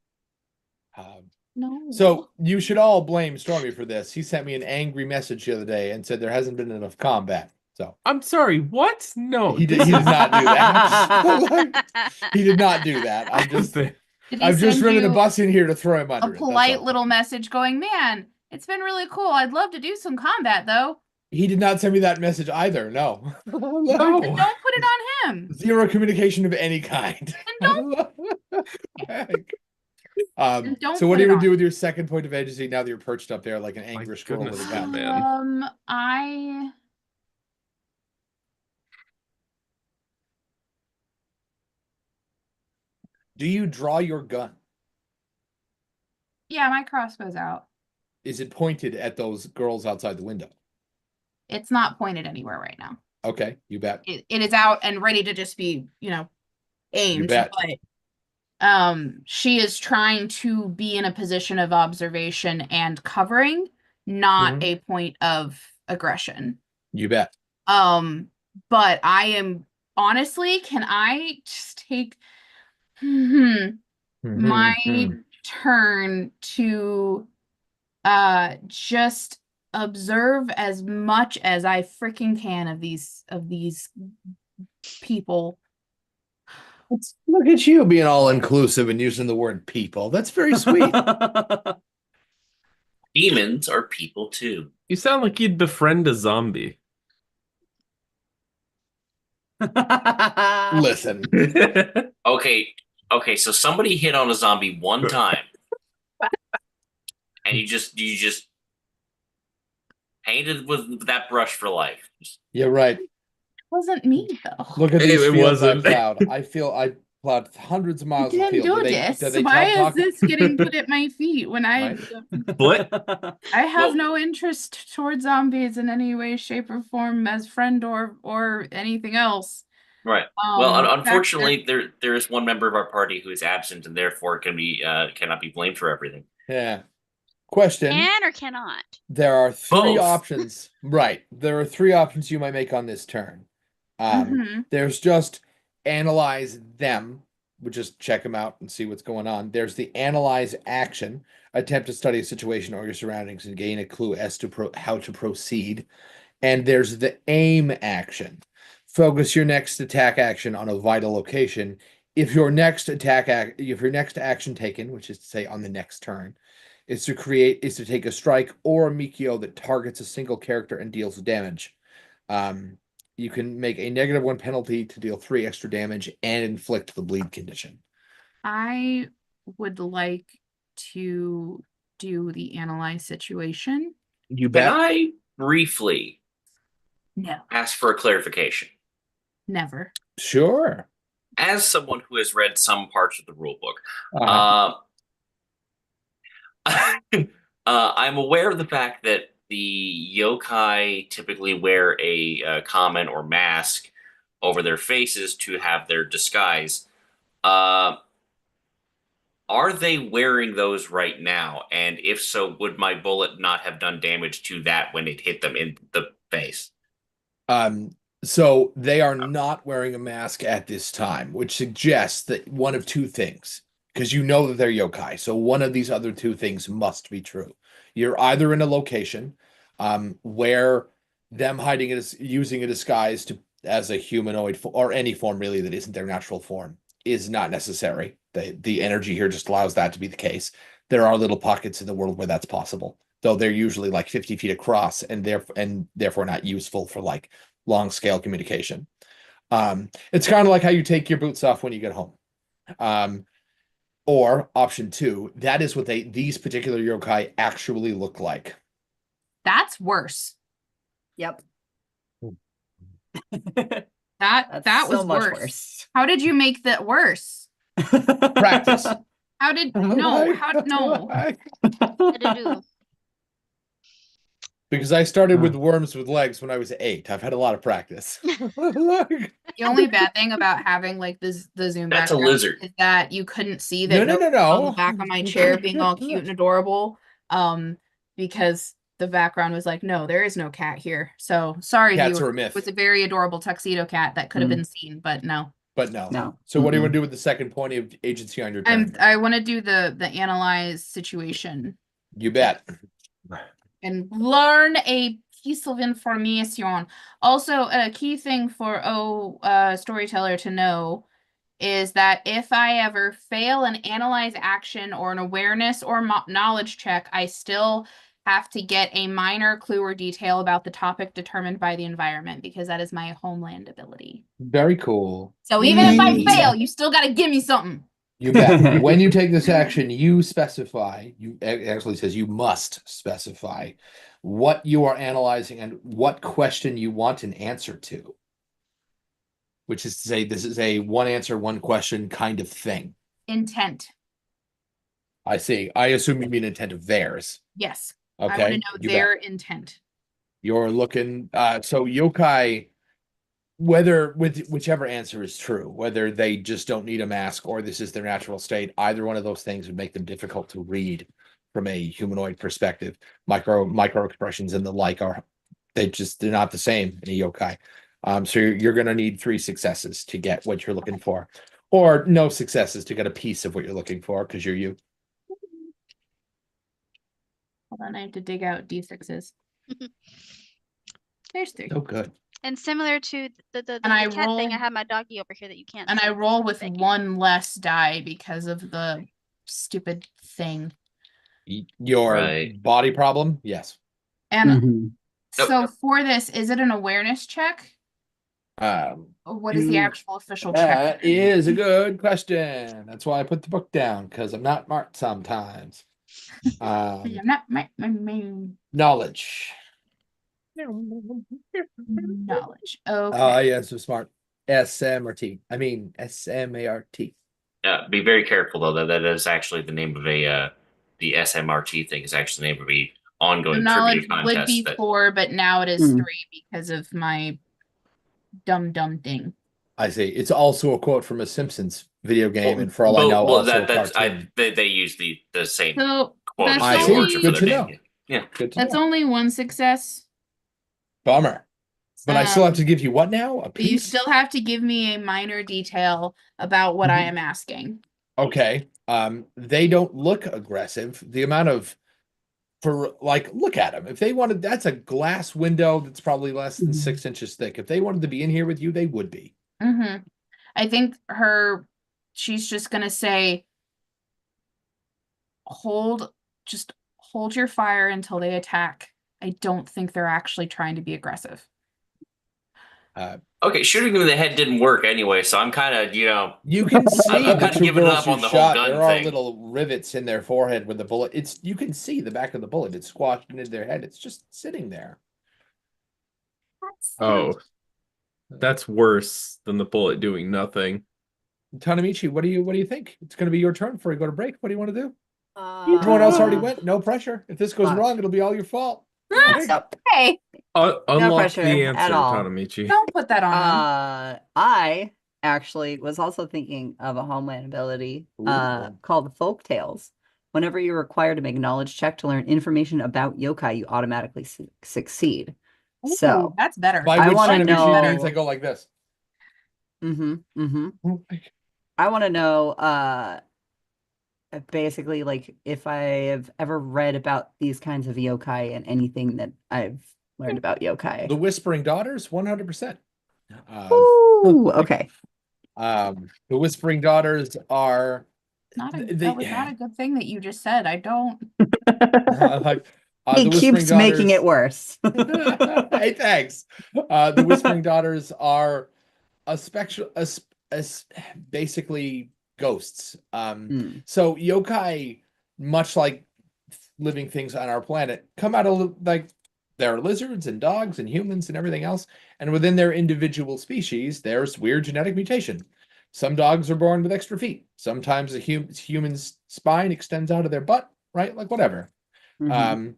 No. So you should all blame Stormy for this. He sent me an angry message the other day and said there hasn't been enough combat. So I'm sorry, what? No, he did this is not do that. He did not do that. Did he I've just send driven a you bus in here to throw him a under it. That's polite all. little message going, man, it's been really cool. I'd love to do some combat though. He did not send me that message either. No. Then No. don't put it on him. Zero communication of any kind. Then don't So what put are it you gonna on. do with your second point of agency now that you're perched up there like an angry squirrel with a goodness, gun? man. Do you draw your gun? Yeah, my crossbow's out. Is it pointed at those girls outside the window? It's not pointed anywhere right now. Okay, you bet. It is out and ready to just be, aimed. bet. But she is trying to be in a position of observation and covering, not Mhm. a point of aggression. You bet. But I am honestly, can I just take my turn to just observe as much as I freaking can of these people. Look at you being all inclusive and using the word people. That's very sweet. Demons are people too. You sound like you'd befriend a zombie. Listen. Okay, so somebody hit on a zombie one time, and you just painted with that brush for life. You're right. It wasn't me though. Look at Hey, these it fields I wasn't. plowed. I plowed hundreds of miles of Didn't field. do Do this. they Why is talk? this getting put at my feet when I What? I have Well- no interest towards zombies in any way, shape, or form as friend or anything else. Right. Well, the fact unfortunately, there is one member of our party who is absent and therefore cannot be blamed for everything. Yeah. Question. can or cannot. There are three Both. options. Right. There are three options you might make on this turn. Mhm. There's just analyze them. We'll just check them out and see what's going on. There's the analyze action. Attempt to study a situation or your surroundings and gain a clue as to how to proceed. And there's the aim action. Focus your next attack action on a vital location. If your next action taken, which is to say on the next turn, is to take a strike or a Mikio that targets a single character and deals damage. You can make a -1 penalty to deal 3 extra damage and inflict the bleed condition. I would like to do the analyze situation. You Can bet. I briefly No, ask for a clarification? never. Sure. As someone who has read some parts of the rule book, I'm aware of the fact that the yokai typically wear a common or mask over their faces to have their disguise. Are they wearing those right now? And if so, would my bullet not have done damage to that when it hit them in the face? So they are not wearing a mask at this time, which suggests that one of two things, because you know that they're yokai. So one of these other two things must be true. You're either in a location where them hiding it, using a disguise as a humanoid or any form really that isn't their natural form is not necessary. The energy here just allows that to be the case. There are little pockets in the world where that's possible, though they're usually like 50 feet across and therefore not useful for like long scale communication. It's kind of like how you take your boots off when you get home. Or option 2, that is what these particular yokai actually look like. That's worse. Yep. That was so much worse. How did you make that worse? Practice. How did no? Da-da-do. Because I started with worms with legs when I was 8. I've had a lot of practice. The only bad thing about having like the zoom That's a background lizard. is that you couldn't see that No. on the back of my chair being all cute and adorable. Because the background was like, no, there is no cat here. So sorry, Cats viewer. are a myth. It was a very adorable tuxedo cat that could have Mm. been seen, but no. But no. No. So what do you Mm-mm. want to do with the second point of agency on your turn? I want to do the analyze situation You bet. and learn a piece of information. Also, a key thing for storyteller to know is that if I ever fail an analyze action or an awareness or knowledge check, I still have to get a minor clue or detail about the topic determined by the environment, because that is my homeland ability. Very cool. So even if I Neat. fail, you still got to give me something. You bet. When you take this action, you specify, it actually says you must specify what you are analyzing and what question you want an answer to. Which is to say, this is a one answer, one question kind of thing. Intent. I see. I assume you mean intent of theirs. Yes. Okay. I want to know you their bet. intent. You're looking, so yokai, whichever answer is true, whether they just don't need a mask or this is their natural state, either one of those things would make them difficult to read from a humanoid perspective. Micro expressions and the like they're not the same in a yokai. So you're going to need 3 successes to get what you're looking for, or no successes to get a piece of what you're looking for because you're you. Hold on, I have to dig out D6s. There's 3. Oh, good. And similar to the And I cat thing, roll- I have my doggy over here that you can't And see. I roll with Becky. 1 less die because of the stupid thing. Your Right. body problem, yes. And Mhm. so for this, is it an awareness check? Or what is the actual official check? That is a good question. That's why I put the book down, because I'm not smart sometimes. I'm not my Knowledge. knowledge. Okay. Yes, I'm smart. SMRT. I mean SMART. Be very careful though. That is actually the name of the SMRT thing is actually the name of a The ongoing knowledge trivia would contest. be That 4, but now it is Hmm. 3 because of my dumb thing. I see. It's also a quote from a Simpsons video game, and for all I Well, know, well, also a that's cartoon. they use the same So quote as that's the I origin see. for Good their to name. know. Yeah. Good to that's know. only 1 success. Bummer. But I still have to give you what now? A But you piece? still have to give me a minor detail about what I am asking. Okay. They don't look aggressive. The amount of look at them. If they wanted, that's a glass window that's probably less than 6 inches thick. If they wanted to be in here with you, they would be. Mm-hmm. I think she's just gonna say, just hold your fire until they attack. I don't think they're actually trying to be aggressive. Okay, shooting them in the head didn't work anyway, so I'm kind of You can see I'm the kinda 2 giving girls up who on the whole shot. gun There are thing. little rivets in their forehead with the bullet. You can see the back of the bullet. It's squashed into their head. It's just sitting there. Oh, that's worse than the bullet doing nothing. Tanamichi, what do you think? It's going to be your turn before we go to break. What do you want to do? Everyone else already went. No pressure. If this goes Fuck. wrong, it'll be all your fault. Yep. Hey, Unlock pressure the at answer, all. Tanamichi. don't put that on them. I actually was also thinking of a homeland ability Ooh. called Folk Tales. Whenever you're required to make a knowledge check to learn information about yokai, you automatically succeed. Ooh, So, that's better. By I which wanna Tanamichi means know- I go like this. I want to know basically like if I have ever read about these kinds of yokai and anything that I've learned about yokai. The Whispering Daughters, 100%. Ooh, okay. The Whispering Daughters are That was not a good thing that you just said. I don't. like He the keeps Whispering making Daughters. it worse. Hey, thanks. The Whispering Daughters are basically ghosts. So yokai, much like living things on our planet, come out of there are lizards and dogs and humans and everything else, and within their individual species, there's weird genetic mutation. Some dogs are born with extra feet. Sometimes a human's spine extends out of their butt, right? Like whatever. Mhm.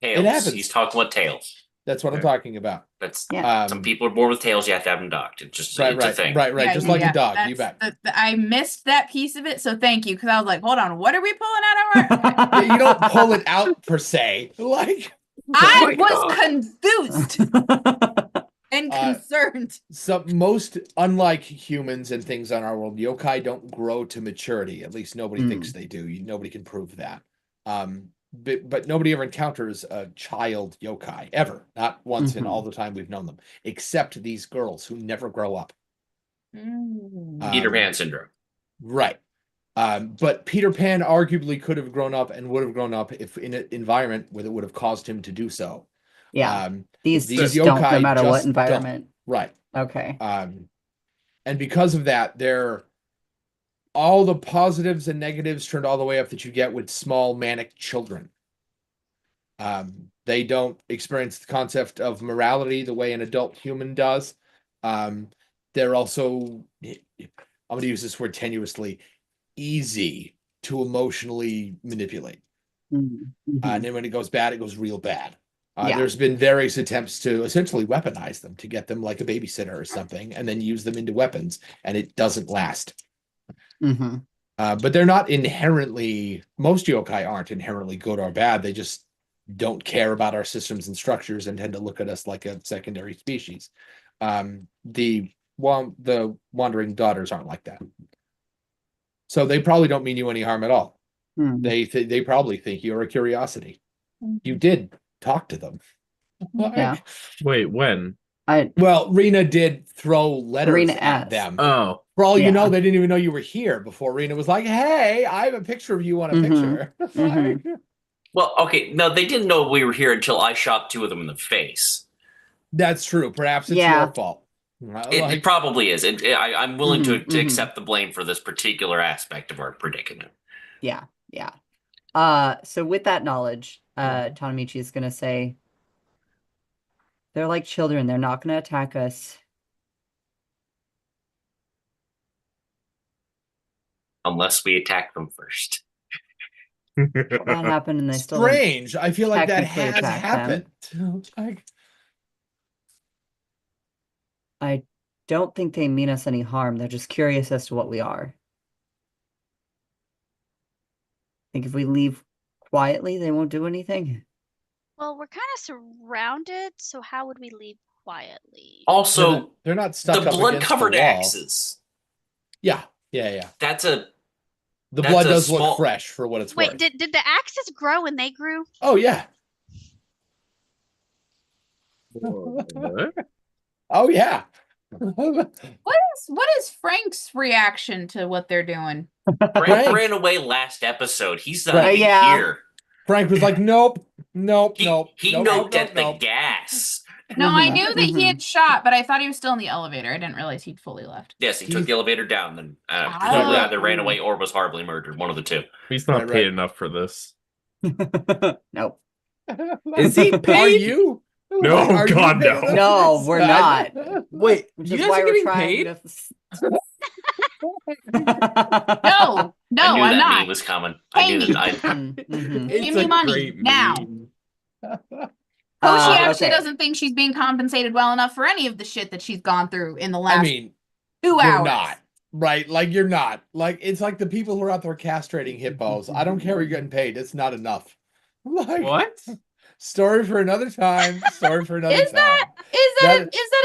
It Tails. happens. He's talking about tails. That's what I'm talking about. That's Yeah. some people are born with tails. You have to have them docked. It's just Right. it's a thing. Right. Yeah, Just yeah, like yeah. a dog. You bet. I missed that piece of it, so thank you. Because I was like, hold on, what are we pulling out of our? Yeah, you don't pull it out per se. Like I my was confused and concerned. Most, unlike humans and things on our world, yokai don't grow to maturity. At least nobody thinks they do. Nobody can prove that. But nobody ever encounters a child yokai ever. Not once in all the time we've known them, except these girls who never grow up. Peter Pan syndrome. Right. But Peter Pan arguably could have grown up and would have grown up if in an environment where it would have caused him to do so. Yeah. These these just don't, no yokai matter what just environment. don't. Right. Okay. And because of that, they're all the positives and negatives turned all the way up that you get with small manic children. They don't experience the concept of morality the way an adult human does. They're also, I'm going to use this word tenuously, easy to emotionally manipulate. And then when it goes bad, it goes real bad. There's been various attempts to essentially weaponize them, to get them like a babysitter or something, and then use them into weapons, and it doesn't last. But they're not inherently, most yokai aren't inherently good or bad. They just don't care about our systems and structures and tend to look at us like a secondary species. The wandering daughters aren't like that. So they probably don't mean you any harm at all. They probably think you're a curiosity. You did talk to them. Yeah. Wait, when? Well, Rena did throw letters at them. Oh. For all you know, they didn't even know you were here before Rena was like, hey, I have a picture of you on a picture. Well, okay, no, they didn't know we were here until I shot two of them in the face. That's true. Perhaps it's your fault. It probably is. I'm willing to accept the blame for this particular aspect of our predicament. Yeah. So with that knowledge, Tanamichi is going to say, they're like children. They're not going to attack us. Unless we attack them first. That happened and they still strange. I feel like that has attack happened. I don't think they mean us any harm. They're just curious as to what we are. I think if we leave quietly, they won't do anything. Well, we're kind of surrounded, so how would we leave quietly? Also, they're not stuck the up blood-covered against the wall. axes. Yeah. The blood does look fresh for what it's worth. Wait, did the axes grow when they grew? Oh yeah. Oh yeah. What is Frank's reaction to what they're doing? Frank ran away last episode. He's not even here. Frank was like, nope. He noped at the gas. No, I knew that he had shot, but I thought he was still in the elevator. I didn't realize he'd fully left. Yes, he took the elevator down, then presumably either ran away or was horribly murdered. One of the two. He's not paid enough for this. Nope. Is he paid? Are you? No, God, no. No, we're not. Wait, Which you is guys why are we're getting trying paid? No, I knew I'm that not. meme was coming. Pay I knew me. that. Give me money now. She actually doesn't think she's being compensated well enough for any of the shit that she's gone through in the last 2 hours. You're not. Right? Like, you're not. Like, it's like the people who are out there castrating hippos. I don't care what you're getting paid. It's not enough. Like, what? Story for another time. Story for another time. Is that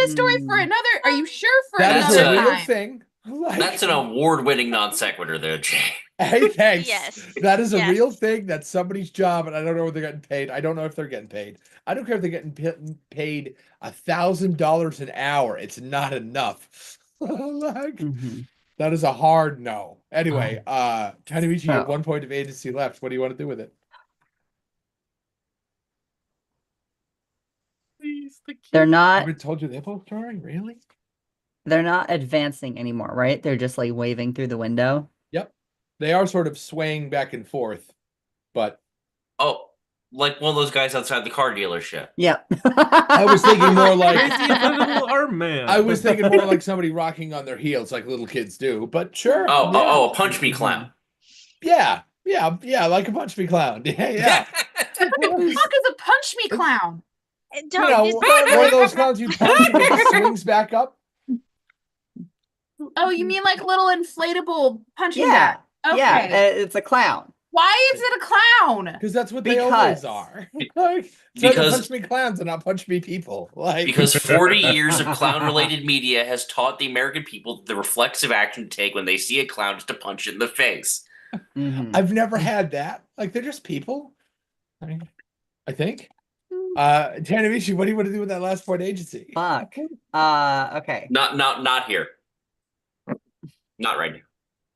a story for another? Are you sure for another time? That is a real thing. Like, that's an award-winning non sequitur there, Jay. Hey, thanks. Yes. That is a real thing. That's somebody's job, and I don't know what they're getting paid. I don't know if they're getting paid. I don't care if they're getting paid $1,000 an hour. It's not enough. That is a hard no. Anyway, Tanamichi, you have 1 point of agency left. What do you want to do with it? They're not. I told you they're both drawing. Really? They're not advancing anymore, right? They're just like waving through the window. Yep. They are sort of swaying back and forth, but like one of those guys outside the car dealership. Yep. I was thinking more like little arm man. I was thinking more like somebody rocking on their heels, like little kids do. But sure. A punch me clown. Yeah, like a punch me clown. Yeah. What the fuck is a punch me clown? One of those clowns you punch and it swings back up. Oh, you mean like little inflatable punching Yeah. bag? Okay. Yeah, it's a clown. Why is it a clown? Because that's what they always Because. are. Like, try to Because- punch me clowns and not punch me people. Like Because 40 years of clown-related media has taught the American people the reflexive action to take when they see a clown is to punch it in the face. Mhm. I've never had that. Like they're just people. I think. Tanamichi, what do you want to do with that last point agency? Fuck. Okay. Not here. Not right now.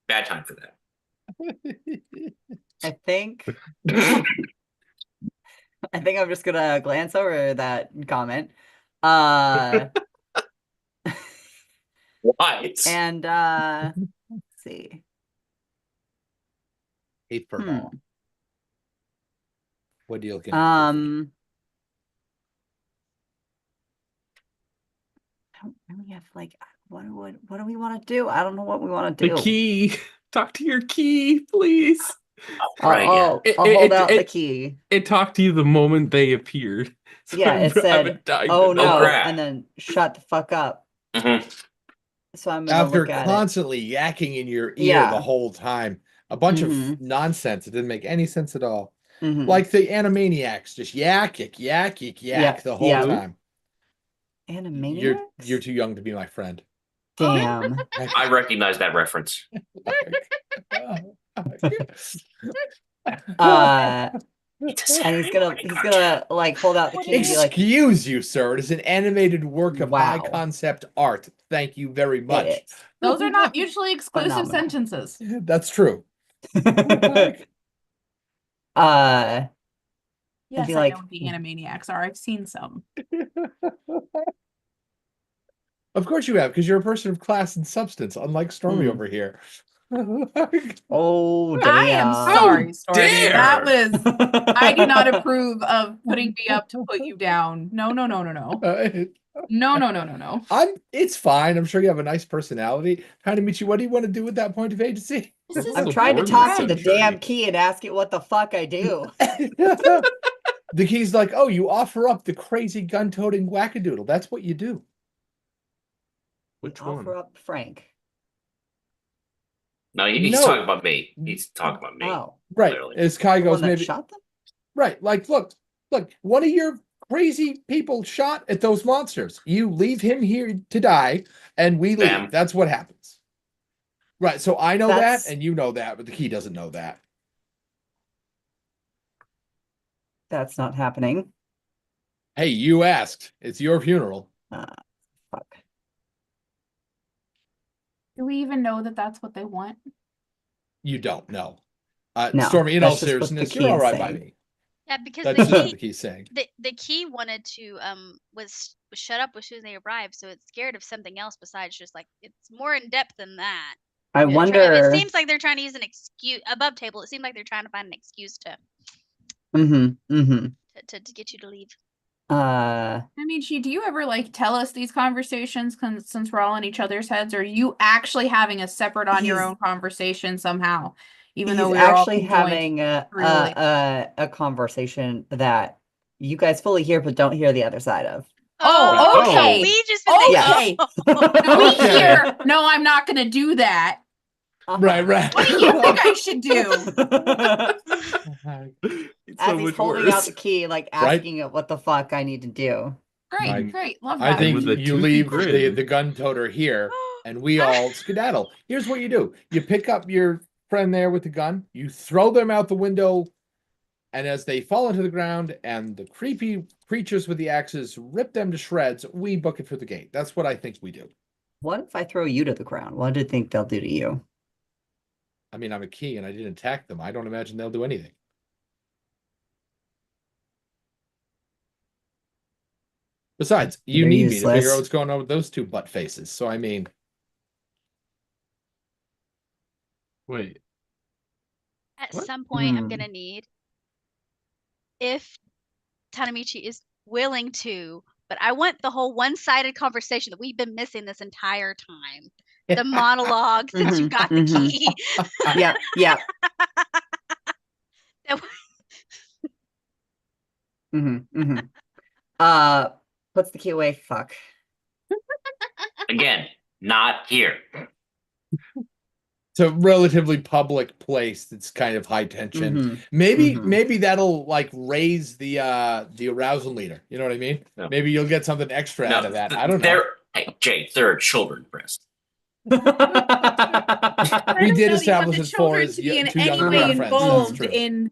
Bad time for that. I think I'm just gonna glance over that comment. Why? And let's see. 8 per ball. What are you looking at? I don't really have like what do we want to do? I don't know what we want to do. The key. Talk to your key, please. Right, yeah. I'll hold out the key. It talked to you the moment they appeared. So Yeah, it said, "Oh no," crap. and then shut the fuck up. Mhm. So I'm gonna After look at it. constantly yakking in your ear Yeah. the whole time. A bunch Mhm. of nonsense. It didn't make any sense at all. Mhm. Like the Animaniacs, just yak Yeah, the whole yeah. time. Animaniacs? You're too young to be my friend. Damn. I recognize that reference. And he's gonna like hold out the key and be like, Excuse you, sir. It is an animated work of high Wow. concept art. Thank you very much. "It Those are not mutually exclusive Phenomenal. sentences. That's true. is." Yes, be I like, know what the Animaniacs are. I've seen some. Of course you have, because you're a person of class and substance, unlike Stormy over here. Oh damn. I am sorry, Stormy. dare. That was I do not approve of putting me up to put you down. No. No. It's fine. I'm sure you have a nice personality. Hanamichi, what do you want to do with that point of agency? This is I'm So trying to bored talk with to the Sunshine. damn key and ask it what the fuck I do. The key's like, oh, you offer up the crazy gun-toting wackadoodle. That's what you do. Which Offer one? up Frank. No, he's No. talking about me. He's talking about me. Oh, Right. Clearly. As Kai the goes, one that maybe shot them? right. Like, look, one of your crazy people shot at those monsters. You leave him here to die, and we leave. Bam. That's what happens. Right. So I know That's- that, and you know that, but the key doesn't know that. That's not happening. Hey, you asked. It's your funeral. Fuck. Do we even know that that's what they want? You don't know. No, Stormy, in all that's just what the seriousness, key you're all is right by saying. me. Yeah, because That's the just what key the key's saying. the key wanted to was shut up as soon as they arrived, so it's scared of something else besides just like it's more in depth than that. I They're try- wonder. It seems like they're trying to use an excuse above table. It seemed like they're trying to find an excuse to to get you to leave. Amici, do you ever like tell us these conversations since we're all in each other's heads, or are you actually having a separate on your He's- own conversation somehow? Even he's though we're all actually conjoined having through like- a conversation that you guys fully hear but don't hear the other side of. Oh, Right. okay. We just been saying, Okay. We Okay. hear, no, I'm not going to do that. Right. What do you think I should do? It's As so he's much holding worse. out the key, like Right. asking it what the fuck I need to do. Great, Like, great. Love I that. think With a you toothy leave grin. the gun toter here, and we all skedaddle. Here's what you do: you pick up your friend there with the gun, you throw them out the window, and as they fall into the ground, and the creepy creatures with the axes rip them to shreds, we book it for the gate. That's what I think we do. What if I throw you to the ground? What do you think they'll do to you? I mean, I'm a key, and I didn't attack them. I don't imagine they'll do anything. Besides, you They're need me to figure useless. out what's going on with those two butt faces. So I mean, Wait. at What? some point, I'm Hmm. gonna need if Tanamichi is willing to, but I want the whole one-sided conversation that we've been missing this entire time. The monologue since you Mhm, got mhm. the key. Yeah. That Puts the key away. Fuck. Again, not here. It's a relatively public place that's kind of high tension. Mhm. Maybe Mhm. maybe that'll like raise the arousal meter. You know what I mean? No. Maybe you'll get something extra No, out of that. I don't know. Hey, Jake, there are children present. We I don't did know that you establish want the as far children as to be in two any younger way girlfriends. That's involved true. in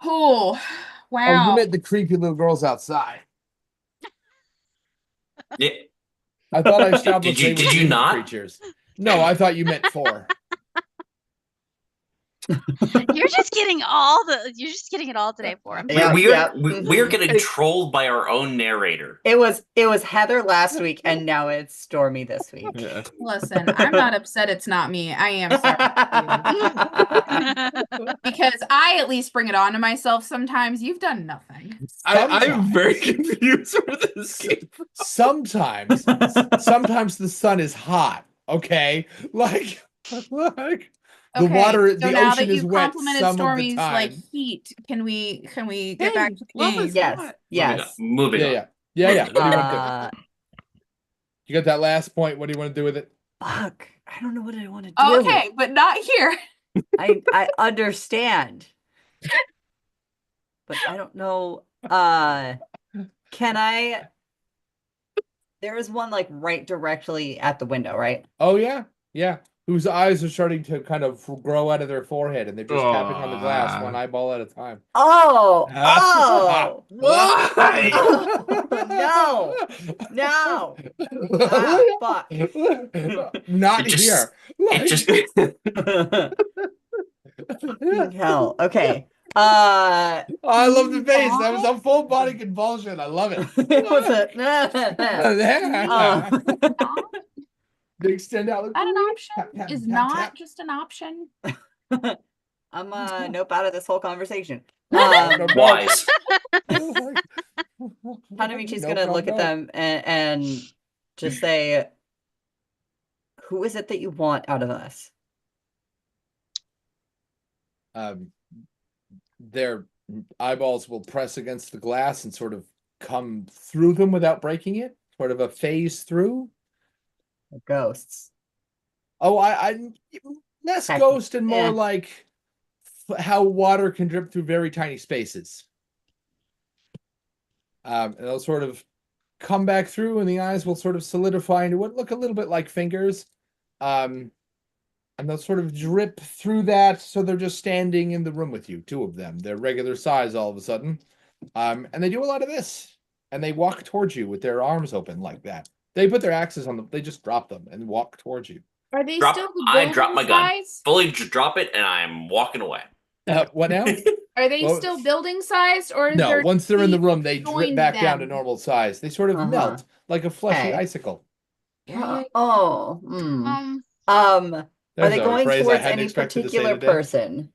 oh Oh, wow. you meant the creepy little girls outside. Yeah. I thought I established Did you- they were did you human not? creatures. No, I thought you meant 4. You're just getting it all today for him. Yeah, we yeah. are getting trolled by our own narrator. It was Heather last week, and now it's Stormy this week. Yeah. Listen, I'm not upset it's not me. I am sorry. Because I at least bring it on to myself sometimes. You've done nothing. I'm Sometimes. very confused where this came from. Sometimes the sun is hot. Okay, like the Okay, water, so the now ocean that is you've wet complimented some of the Stormy's like time. heat, can we get back to the love game? is Yes, hot. yes. Moving on. Yeah. What do you want to do? Uh, You got that last point. What do you want to do with it? fuck. I don't know what I want to do. Oh, okay, but not here. I understand. But I don't know. Can I? There is one like right directly at the window, right? Oh yeah. Whose eyes are starting to kind of grow out of their forehead, and they're just tapping on the glass one eyeball at a time. Oh, Ah. Why? no, no. Ah, fuck. Not It just- here. It just Fucking hell. Okay. I love the face. That was a full body convulsion. I love it. It was a They extend out. Is that an option? Tap, tap, Is tap, not tap. just an option. I'm nope out of this whole conversation. wise. Hanamichi's gonna look at them and just say, "Who is it that you want out of us?" Their eyeballs will press against the glass and sort of come through them without breaking it. Sort of a phase through. Ghosts. Oh, I less Heck, ghost and more yeah. like how water can drip through very tiny spaces. And they'll sort of come back through, and the eyes will sort of solidify into what look a little bit like fingers. And they'll sort of drip through that, so they're just standing in the room with you, 2 of them. They're regular size all of a sudden. And they do a lot of this. And they walk towards you with their arms open like that. They put their axes on them. They just drop them and walk towards you. Are they Drop- still the I drop my building gun. size? Fully drop it, and I'm walking away. What now? Are they Well, still building sized, or is No, there once they're in the heat room, they drip joined back down to them? normal size. They sort of Uh-huh. melt like a fleshy Okay. icicle. Oh. Um, Are There's they a going phrase I towards hadn't any expected to say particular today. person?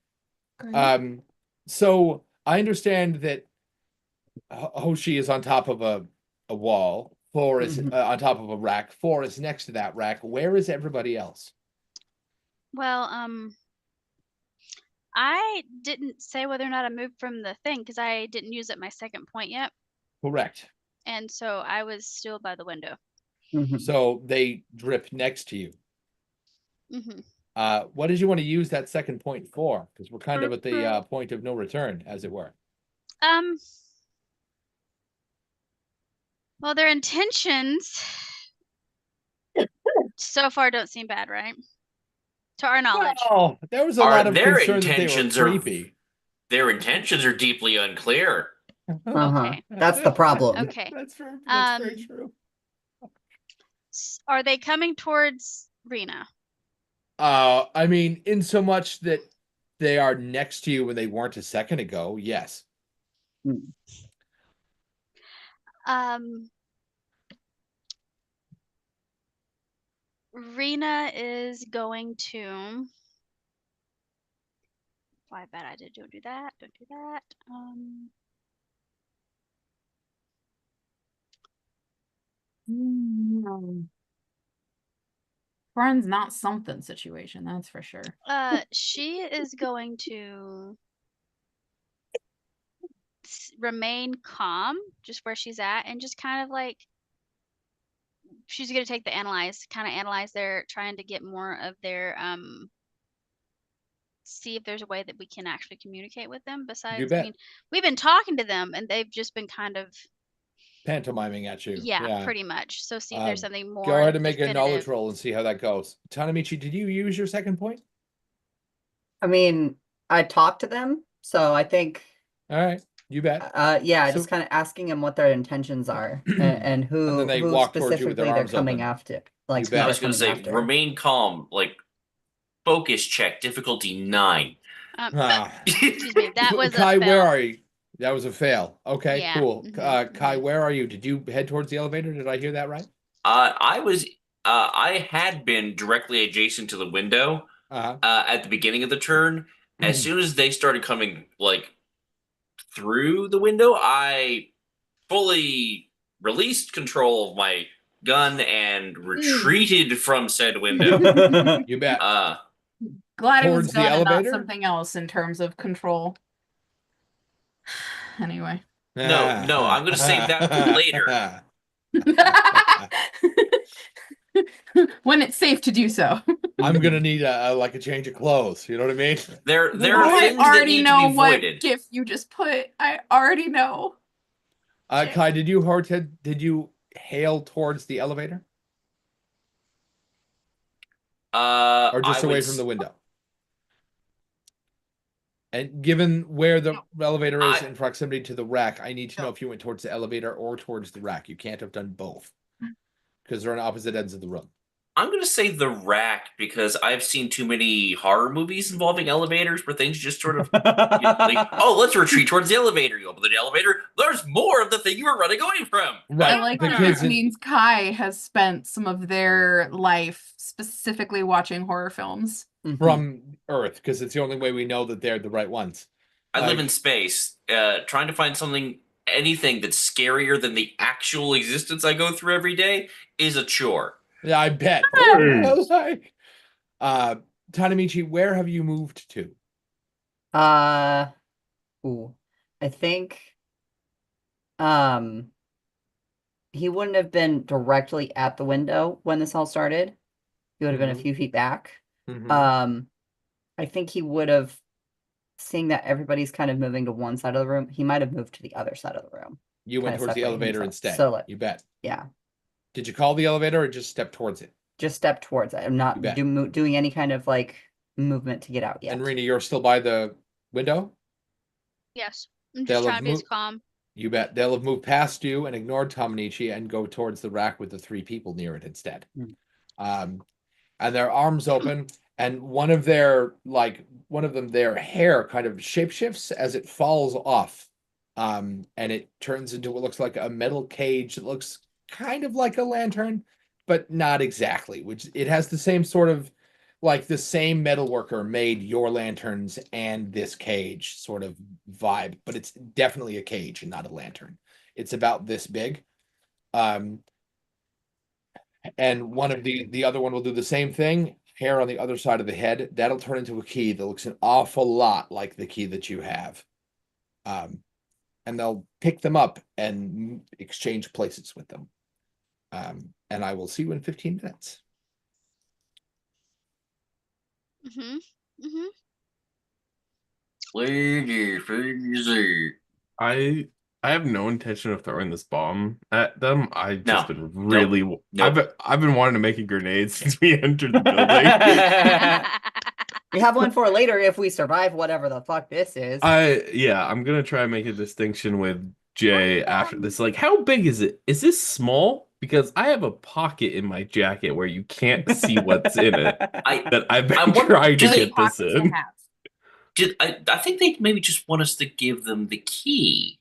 So I understand that Hoshi is on top of a wall. 4 is Mhm. on top of a rack. 4 is next to that rack. Where is everybody else? well, I didn't say whether or not I moved from the thing because I didn't use it my second point yet, Correct. and so I was still by the window. Mhm. So they drip next to you. Hmm. What did you want to use that second point for? Because we're kind of at the point of no return, as it were. Well, their intentions so far don't seem bad, right? To our knowledge. Oh, there was a lot of Their concern that they were intentions are creepy. Their intentions are deeply unclear. Uh-huh. Okay. That's the problem. Okay. That's very Um, true. Are they coming towards Rena? I mean, in so much that they are next to you when they weren't a second ago, yes. Rena is going to. Why bad I did? Don't do that. Don't do that. Friends, not something situation. That's for sure. She is going to remain calm, just where she's at, and just kind of like she's gonna take the kind of analyze their, trying to get more of their see if there's a way that we can actually communicate with them besides, I bet. mean, we've been talking to them and they've just been kind of, Pantomiming at you. yeah, pretty much. So see if there's something more Go ahead and make a knowledge definitive. roll and see how that goes. Tanamichi, did you use your second point? I mean, I talked to them, so I think All right, you bet. yeah, So- just kind of asking them what their intentions are and who And then they who walk towards you with their specifically they're arms coming open. after. Like You who bet. I they're was going to coming say, after. remain calm. Like, focus check, difficulty 9. Excuse me, that was Kai, a where fail. are you? That was a fail. Okay, Yeah, cool. mhm, Kai, where are you? Did you head towards the elevator? Did I hear that right? I had been directly adjacent to the window Uh-huh. at the beginning of the turn. As soon as they started coming like through the window, I fully released control of my gun and retreated from said window. You bet. Glad it was Towards the gun and not elevator? something else in terms of control. Anyway. No, I'm going to save that for later. When it's safe to do so. I'm gonna need a change of clothes. You know what I mean? There Oh, are I things that already need know to be what voided. gif you just put. I already know. Kai, did you hail towards the elevator or just away from the window? And given where the elevator is in proximity to the rack, I need to know if you went towards the elevator or towards the rack. You can't have done both because they're on opposite ends of the room. I'm going to say the rack because I've seen too many horror movies involving elevators where things just sort of, like, oh, let's retreat towards the elevator. You open the elevator, there's more of the thing you were running away from. Right. I like The that kids this means Kai has spent some of their life specifically watching horror films. From Earth, because it's the only way we know that they're the right ones. I live in space. Trying to find anything that's scarier than the actual existence I go through every day is a chore. Yeah, I bet. Tanamichi, where have you moved to? I think he wouldn't have been directly at the window when this all started. He would have been a few feet back. I think he would have, seeing that everybody's kind of moving to one side of the room, he might have moved to the other side of the room. You went towards the elevator instead. So, you bet. Yeah. Did you call the elevator or just step towards it? Just step towards it. I'm not doing any kind of like movement to get out yet. And Rena, you're still by the window? Yes. I'm just trying to be as calm. You bet. They'll have moved past you and ignored Tamanichi and go towards the rack with the 3 people near it instead. And their arms open, and one of their hair kind of shapeshifts as it falls off. And it turns into what looks like a metal cage that looks kind of like a lantern, but not exactly, which it has the same sort of, like the same metal worker made your lanterns and this cage sort of vibe, but it's definitely a cage and not a lantern. It's about this big. And one of the other one will do the same thing. Hair on the other side of the head. That'll turn into a key that looks an awful lot like the key that you have. And they'll pick them up and exchange places with them. And I will see you in 15 minutes. I have no intention of throwing this bomb at them. I've just been really I've been wanting to make a grenade since we entered the building. We have one for later if we survive whatever the fuck this is. I'm gonna try and make a distinction with Jay after this. Like, how big is it? Is this small? Because I have a pocket in my jacket where you can't see what's in it. I've been trying to get this in. I think they maybe just want us to give them the key.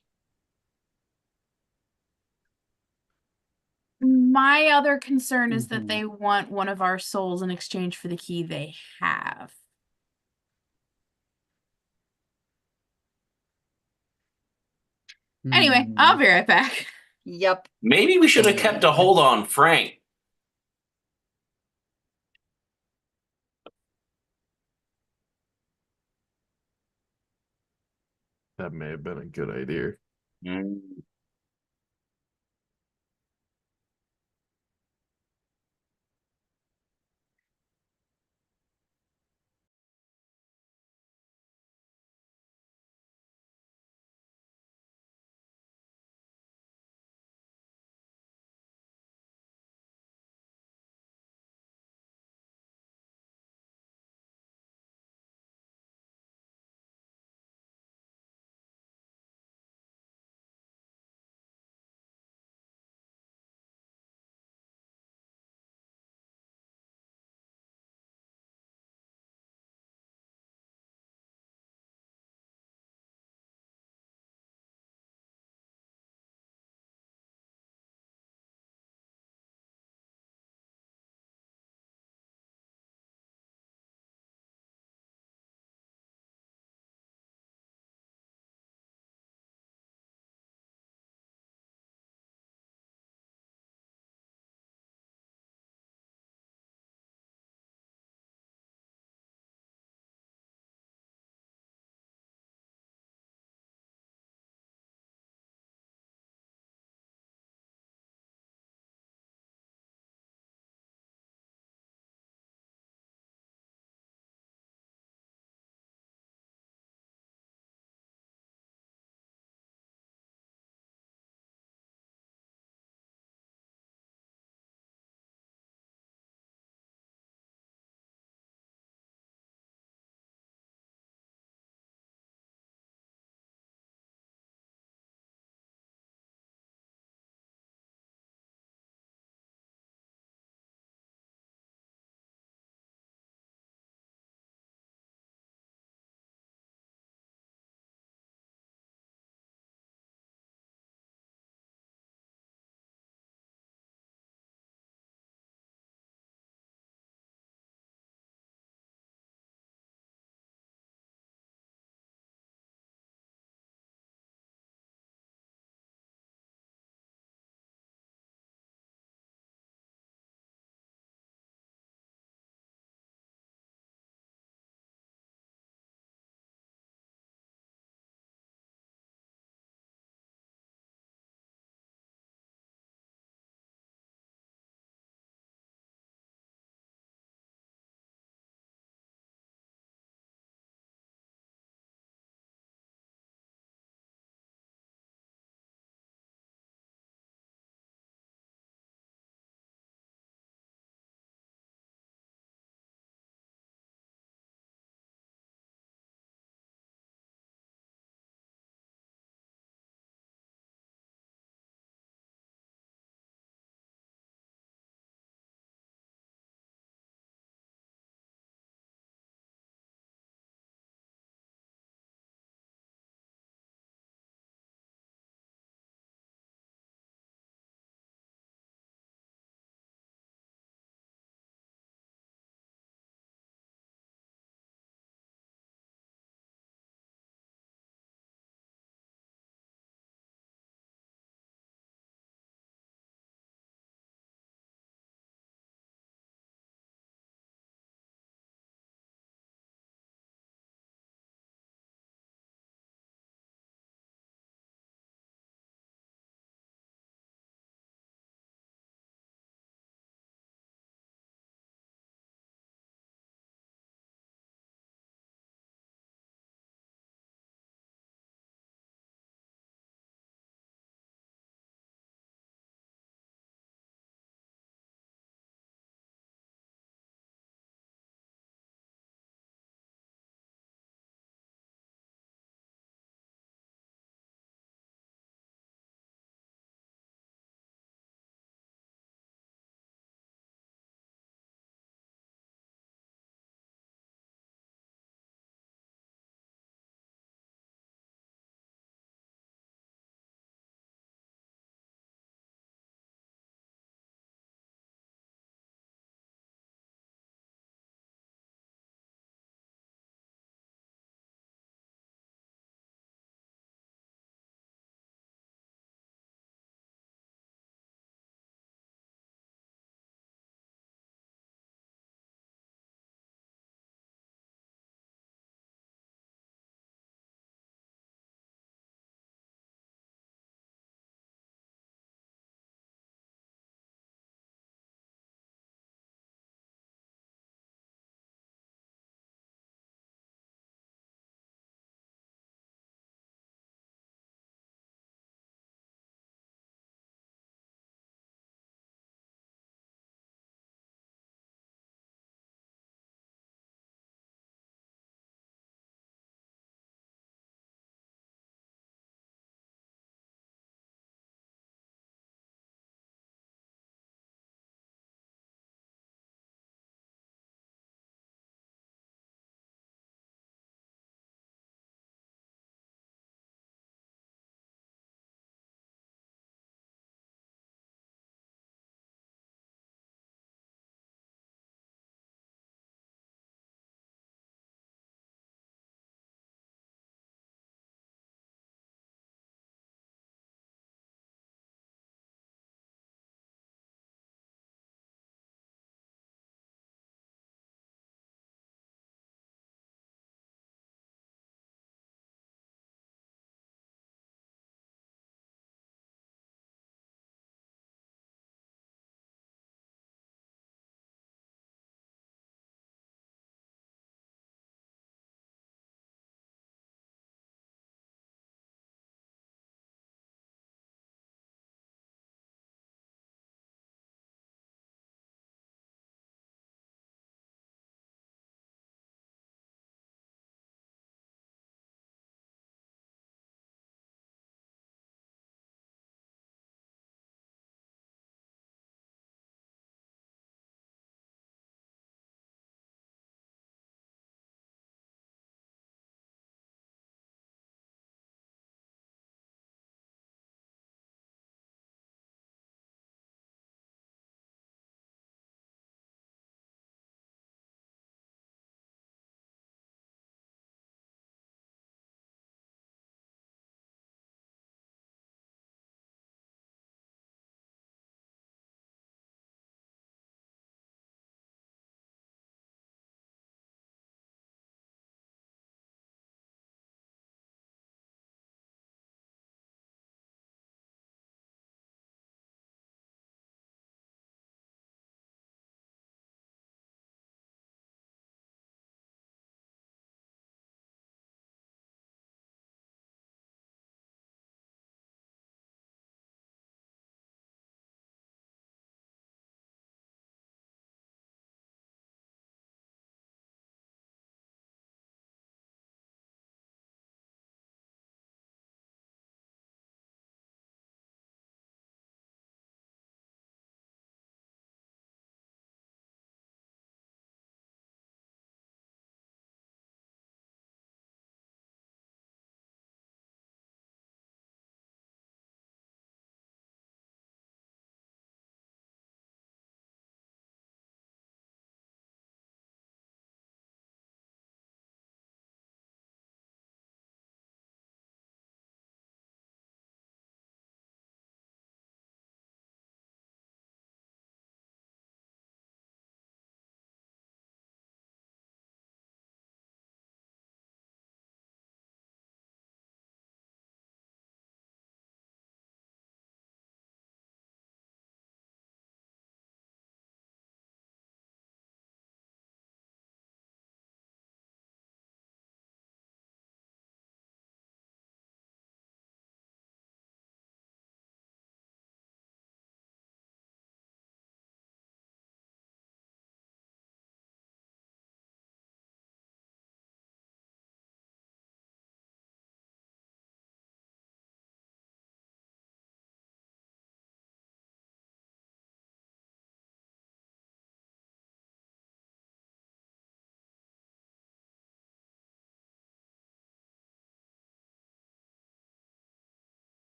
My other concern is that they want one of our souls in exchange for the key they have. Anyway, I'll be right back. Yep. Maybe we should have kept a hold on Frank. That may have been a good idea.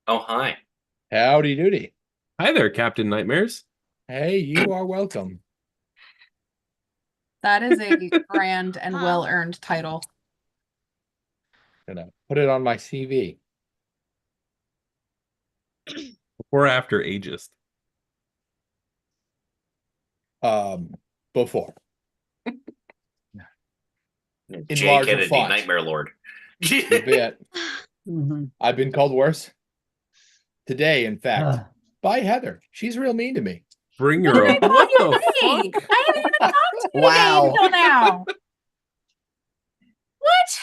Oh, hi. Howdy doody. Hi there, Captain Nightmares. Hey, you are welcome. That is a grand and Huh. well-earned title. Gonna put it on my CV. Before or after ageist? Before. Jay larger Kennedy, font. Nightmare Lord. You bet. I've been called worse. Today, in fact, by Heather. She's real mean to me. Bring her up. What the Hey, fuck? I haven't even talked to you Wow. until now. What?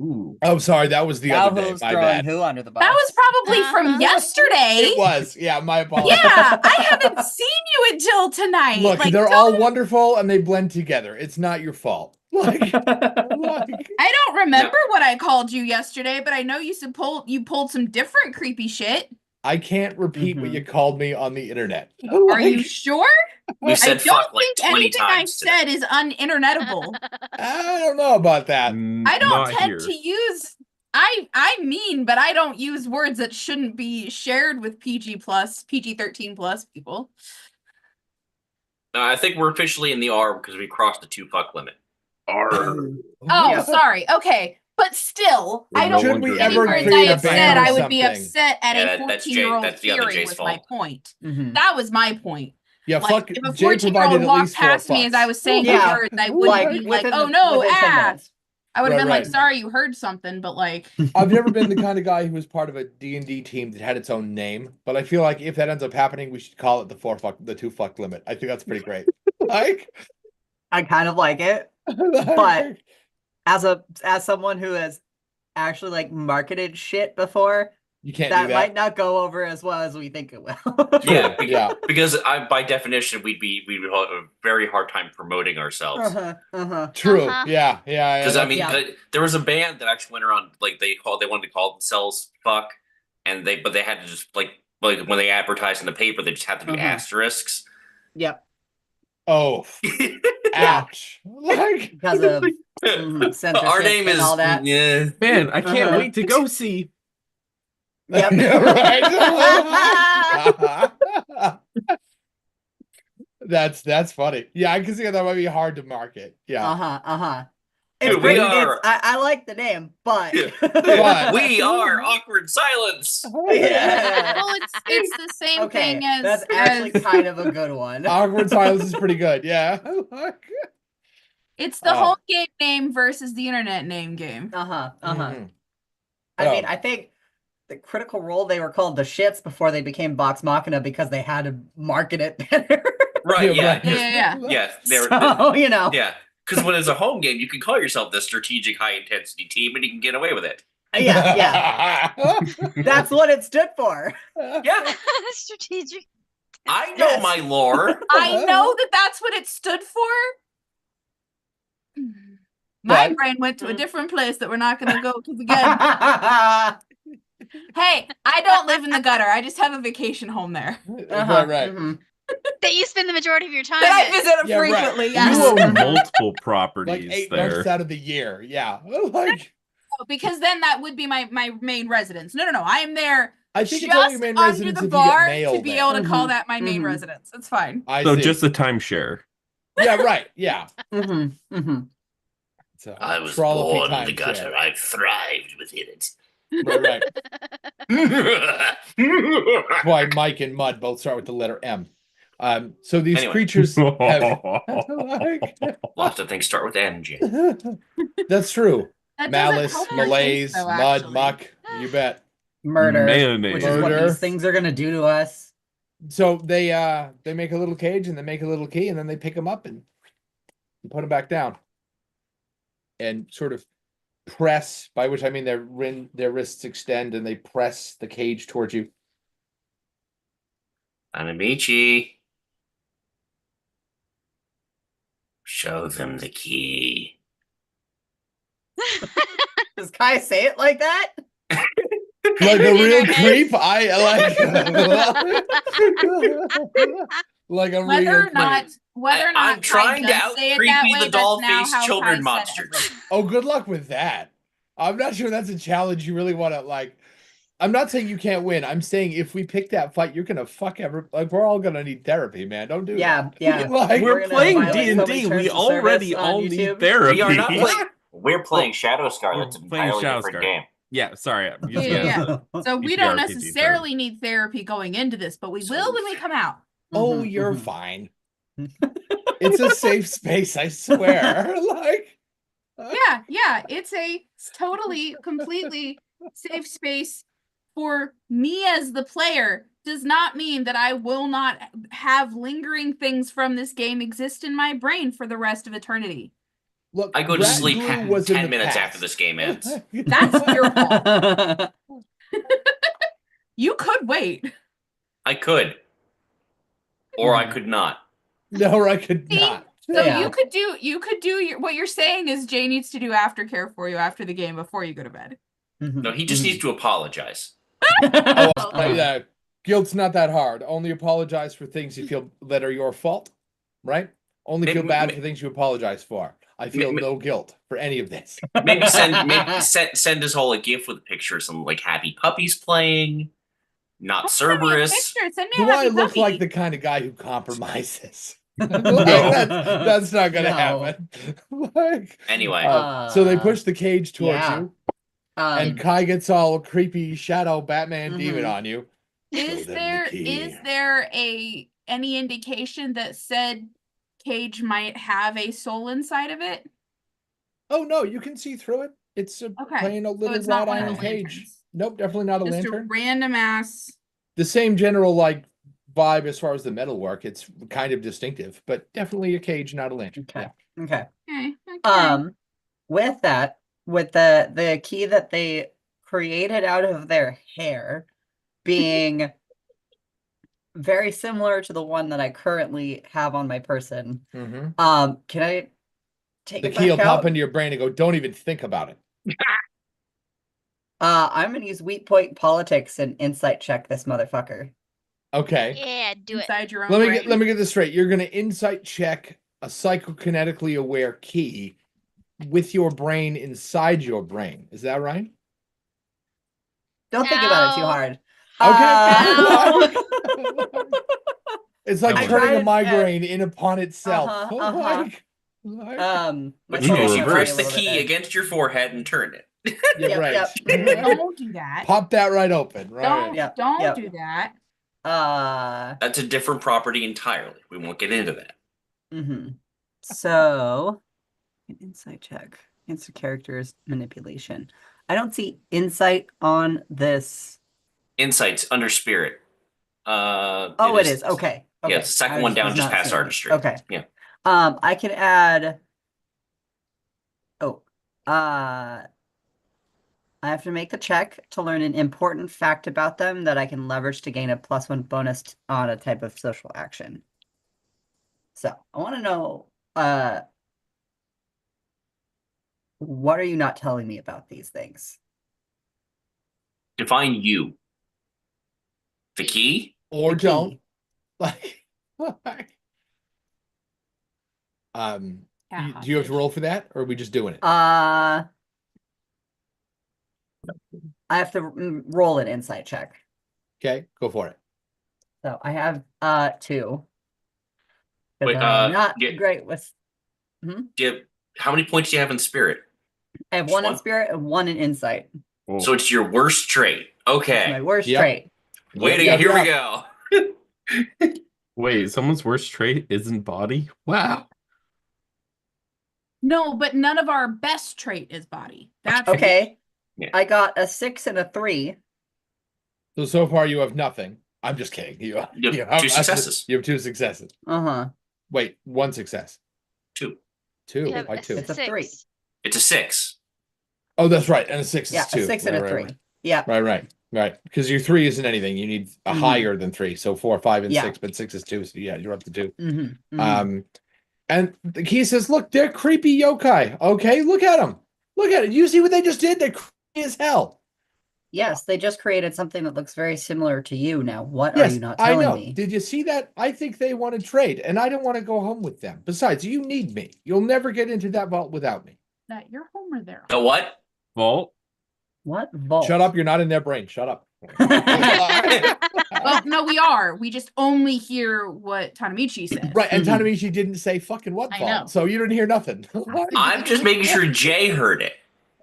Ooh. Oh, sorry, that was the Now other day. who's My throwing bad. who under the bus? That was probably from Uh-huh. yesterday. It was. Yeah, my apologies. Yeah, I haven't seen you until tonight. Look, Like, they're all wonderful and they blend together. It's not your fault. Like, I don't remember what I called you yesterday, but I know you pulled some different creepy shit. I can't repeat what you called me on the internet. Are you sure? We I said don't fuck like think 20 anything I times today. said is uninternetable. I don't know about that. I don't Not tend here. to use I mean, but I don't use words that shouldn't be shared with PG-13 plus people. I think we're officially in the R because we crossed the 2 fuck limit. Oh, Yeah. sorry. Okay. But still, We're I no don't Should we longer any ever words create I a have ban said, or I would be something? upset at Yeah, a that's 14-year-old that's the other hearing Jay's was my fault. point. Mhm. That was my point. Yeah, Like, fuck. if a Jay 14-year-old provided at walked least 4 past me as I fucks. was saying Yeah. words, I wouldn't Like be like, within oh no, within 10 ah. minutes. I would have been like, Right. sorry you heard something, but like I've never been the kind of guy who was part of a D&D team that had its own name, but I feel like if that ends up happening, we should call it the 2 fuck limit. I think that's pretty great. Like, I kind of like it, but as someone who has actually like marketed shit before, you can't do that that. might not go over as well as we think it will. Yeah, Yeah. because by definition we would have a very hard time promoting ourselves. True. Uh-huh. Yeah. Because I mean, Yeah. there was a band that actually went around like they wanted to call themselves fuck, and they had to just like when they advertised in the paper they just had to do asterisks. Yep. Oh, ouch! Like, Because of censorship Our name and is all that. Yeah. Man, I can't wait to go see. Yep. right. That's funny. Yeah, I can see how that might be hard to market. Yeah. It's Dude, pretty. we are- I like the name, but But- We are awkward silence. Yeah. well, it's the same Okay, thing as that's actually kind of a good one. Awkward silence is pretty good. Yeah. it's the Oh. home game name versus the internet name game. Mhm. I mean, I think the Critical Role, they were called the shits before they became Vox Machina because they had to market it better. Right? Yeah. right. Yeah. So, you know. Yeah. Because when it's a home game, you can call yourself the strategic high intensity team, and you can get away with it. Yeah. That's what it stood for. Yeah. Strategic. I know Yes. my lore. I know that that's what it stood for. My But- brain went to a different place that we're not going to go to again. Hey, I don't live in the gutter. I just have a vacation home there Right. That you spend the majority of your time that I in. visit Yeah, right. frequently. You Yes. own multiple Like properties 8 there. months out of the year. Yeah. Like, Because then that would be my main residence. No. I am there I think it's just only your main under residence the if you get bar mail to be there. able to call Mhm, that my main mhm. residence. It's fine. I So see. just a timeshare. Yeah, right. Yeah. It's a I was trollopy born in the timeshare. gutter. I thrived within it. Right. That's why Mike and Mud both start with the letter M. So these Anyway. creatures have Lots of things start with N, Jay. That's true. That doesn't Malice, help your case, malaise, though, mud, actually. muck. You bet. Murder, Mayonnaise. which is what Murder. these things are gonna do to us. So they make a little cage and they make a little key and then they pick them up and put them back down and sort of press, by which I mean their wrists extend and they press the cage towards you. Anamichi. Show them the key. Does Kai say it like that? Like a In real her head. creep. I like. like a Whether real or not, creep. I'm Kai trying to does say it out-creepy that the way, that's doll-faced now how children Kai monsters. said everything. Oh, good luck with that. I'm not sure that's a challenge you really want to like. I'm not saying you can't win. I'm saying if we pick that fight, you're gonna fuck like we're all gonna need therapy, man. Don't do Yeah, that. yeah. Like, We're gonna playing violate so many D&D. terms We of already service on all need YouTube. therapy. We are not playing. We're playing Shadow Scar. We're That's an playing entirely Shadow different Scar. game. Yeah, sorry. I'm using Yeah, it as yeah. a So we don't TTRPG necessarily term. need therapy going into this, but we will when we come out. oh, Mhm, you're mhm. fine. It's a safe space, I swear. Like, Yeah, it's a totally, completely safe space for me as the player. Does not mean that I will not have lingering things from this game exist in my brain for the rest of eternity. look, I go to rat sleep glue was in 10 the minutes past. after this game ends. That's your fault. You could wait. I could. Or I could not. No, I could See? not. So Yeah. you could do what you're saying is Jay needs to do aftercare for you after the game before you go to bed. No, he just needs to apologize. Oh, Uh-huh. yeah. Guilt's not that hard. Only apologize for things you feel that are your fault, right? Only feel bad for things you apologize for. I feel no guilt for any of this. Maybe send us all a gift with a picture of some like happy puppies playing, not Send me a Cerberus. picture. Send me a Do I happy look puppy. like the kind of guy who compromises? Like, No. that's not gonna No. happen. Like, Anyway, so they push the cage towards yeah. you, and Kai gets all creepy shadow Batman demon Mhm. on you. Is Show them the there key. any indication that said cage might have a soul inside of it? Oh no, you can see through it. It's a Okay, plain a so little it's not wrought one of iron the cage. lanterns. Nope, definitely not a Just lantern. a random ass. The same general like vibe as far as the metal work. It's kind of distinctive, but definitely a cage, not a lantern. Okay. Yeah. Okay. Okay. With that, with the key that they created out of their hair being very similar to the one that I currently have on my person. Mm-hmm. Can I take The it key will back pop out? into your brain and go, don't even think about it. I'm gonna use weak point politics and insight check this motherfucker. Okay. Yeah, do it. Inside your own Let brain. me get this straight. You're gonna insight check a psychokinetically aware key with your brain inside your brain. Is that right? Don't think about it too No. hard. Okay. It's like I turning a tried, migraine in upon itself. my Which You is focus you might be press a the little bit key there. against your forehead and turn it. Yeah, Yep, right. yep. Don't do that. Pop that right open. Right. Don't do that. That's a different property entirely. We won't get into that. So, an insight check. Answer characters manipulation. I don't see insight on this. Insights under spirit. Oh, it is. Okay. Okay. Yeah, it's the second one down, was just not past seeing it. artistry. Okay. Yeah. I can add. Oh, I have to make the check to learn an important fact about them that I can leverage to gain a +1 bonus on a type of social action. So I want to know, what are you not telling me about these things? Define you. The key? Or The key. don't. Like, Yeah, do you have to roll for that, or are we just doing it? I have to roll an insight check. Okay, go for it. So I have 2. Wait, I'm not yeah. great with. How many points do you have in spirit? I have 1 in spirit and 1 in insight. So it's your worst trait. Okay. It's my worst Yep. trait. Wait, Yep, here we yep. go. Wait, someone's worst trait isn't body? Wow. No, but none of our best trait is body. That's Okay. Yeah. I got a 6 and a 3. So far you have nothing. I'm just kidding. You have 2 successes. You have 2 successes. Wait, 1 success. 2. 2. You have Why 2? It's a 3. It's a 6. Oh, that's right. And a 6 Yeah, is 2. a 6 and a 3. Yeah. Right. Because your 3 isn't anything. You need a higher than 3. So 4, 5, and Yeah. 6, but 6 is 2. So yeah, you're up to 2. Mm-hmm. And the key says, look, they're creepy yokai. Okay, look at them. Look at it. You see what they just did? They're creepy as hell. Yes, they just created something that looks very similar to you now. What are Yes, you not I telling know. me? Did you see that? I think they want to trade, and I don't want to go home with them. Besides, you need me. You'll never get into that vault without me. That your home or their The what? Vault? What vault? Shut up. You're not in their brain. Shut up. Well, no, we are. We just only hear what Tanamichi says. Right, and Mhm. Tanamichi didn't say fucking what I vault, know. so you didn't hear nothing. I'm just making sure Jay heard it.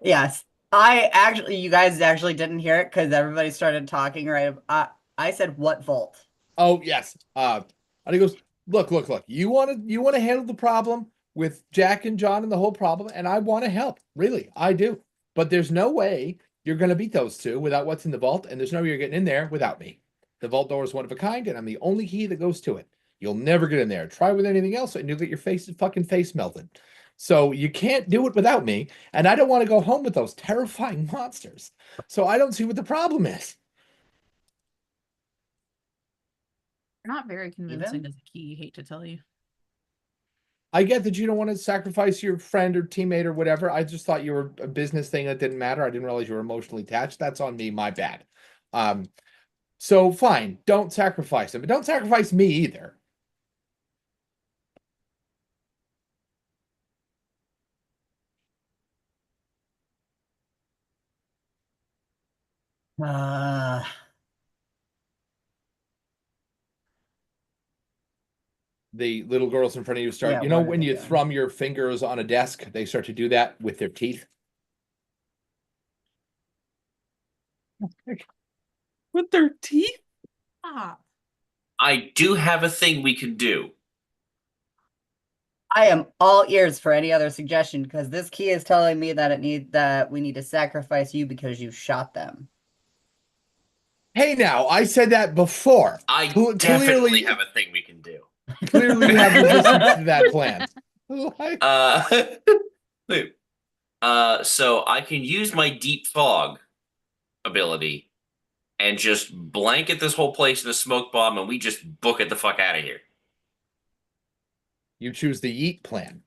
Yes. You guys actually didn't hear it because everybody started talking, right? I said, what vault? Oh yes. And he goes, look. You want to handle the problem with Jack and John and the whole problem, and I want to help. Really, I do. But there's no way you're going to beat those two without what's in the vault, and there's no way you're getting in there without me. The vault door is one of a kind, and I'm the only key that goes to it. You'll never get in there. Try with anything else, and you'll get your fucking face melted. So you can't do it without me, and I don't want to go home with those terrifying monsters. So I don't see what the problem is. You're not very convincing as a key, hate to tell you. I get that you don't want to sacrifice your friend or teammate or whatever. I just thought you were a business thing that didn't matter. I didn't realize you were emotionally attached. That's on me, my bad. So fine, don't sacrifice him, but don't sacrifice me either. The little girls in front of you start, Yeah, you know, what are when they you doing? thumb your fingers on a desk, they start to do that with their teeth. With their teeth? Ah, I do have a thing we can do. I am all ears for any other suggestion because this key is telling me that we need to sacrifice you because you shot them. Hey, now I said that before. I Clearly- definitely have a thing we can do. Clearly, you have resistance to that plan. So I can use my deep fog ability and just blanket this whole place in a smoke bomb, and we just book it the fuck out of here. You choose the yeet plan.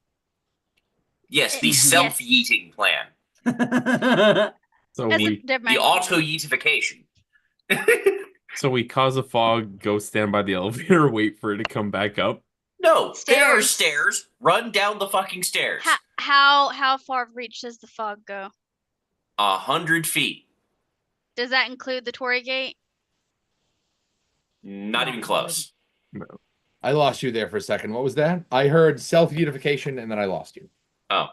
Yes, the Yes. self-yeeting plan. So That's we never The mind. auto-yeetification. so we cause a fog, go stand by the elevator, wait for it to come back up. No, there are Stairs. stairs. Run down the fucking stairs. How far of reach does the fog go? 100 feet. Does that include the Tory Gate? Not even close. I lost you there for a second. What was that? I heard self-unification and then I lost you. Oh.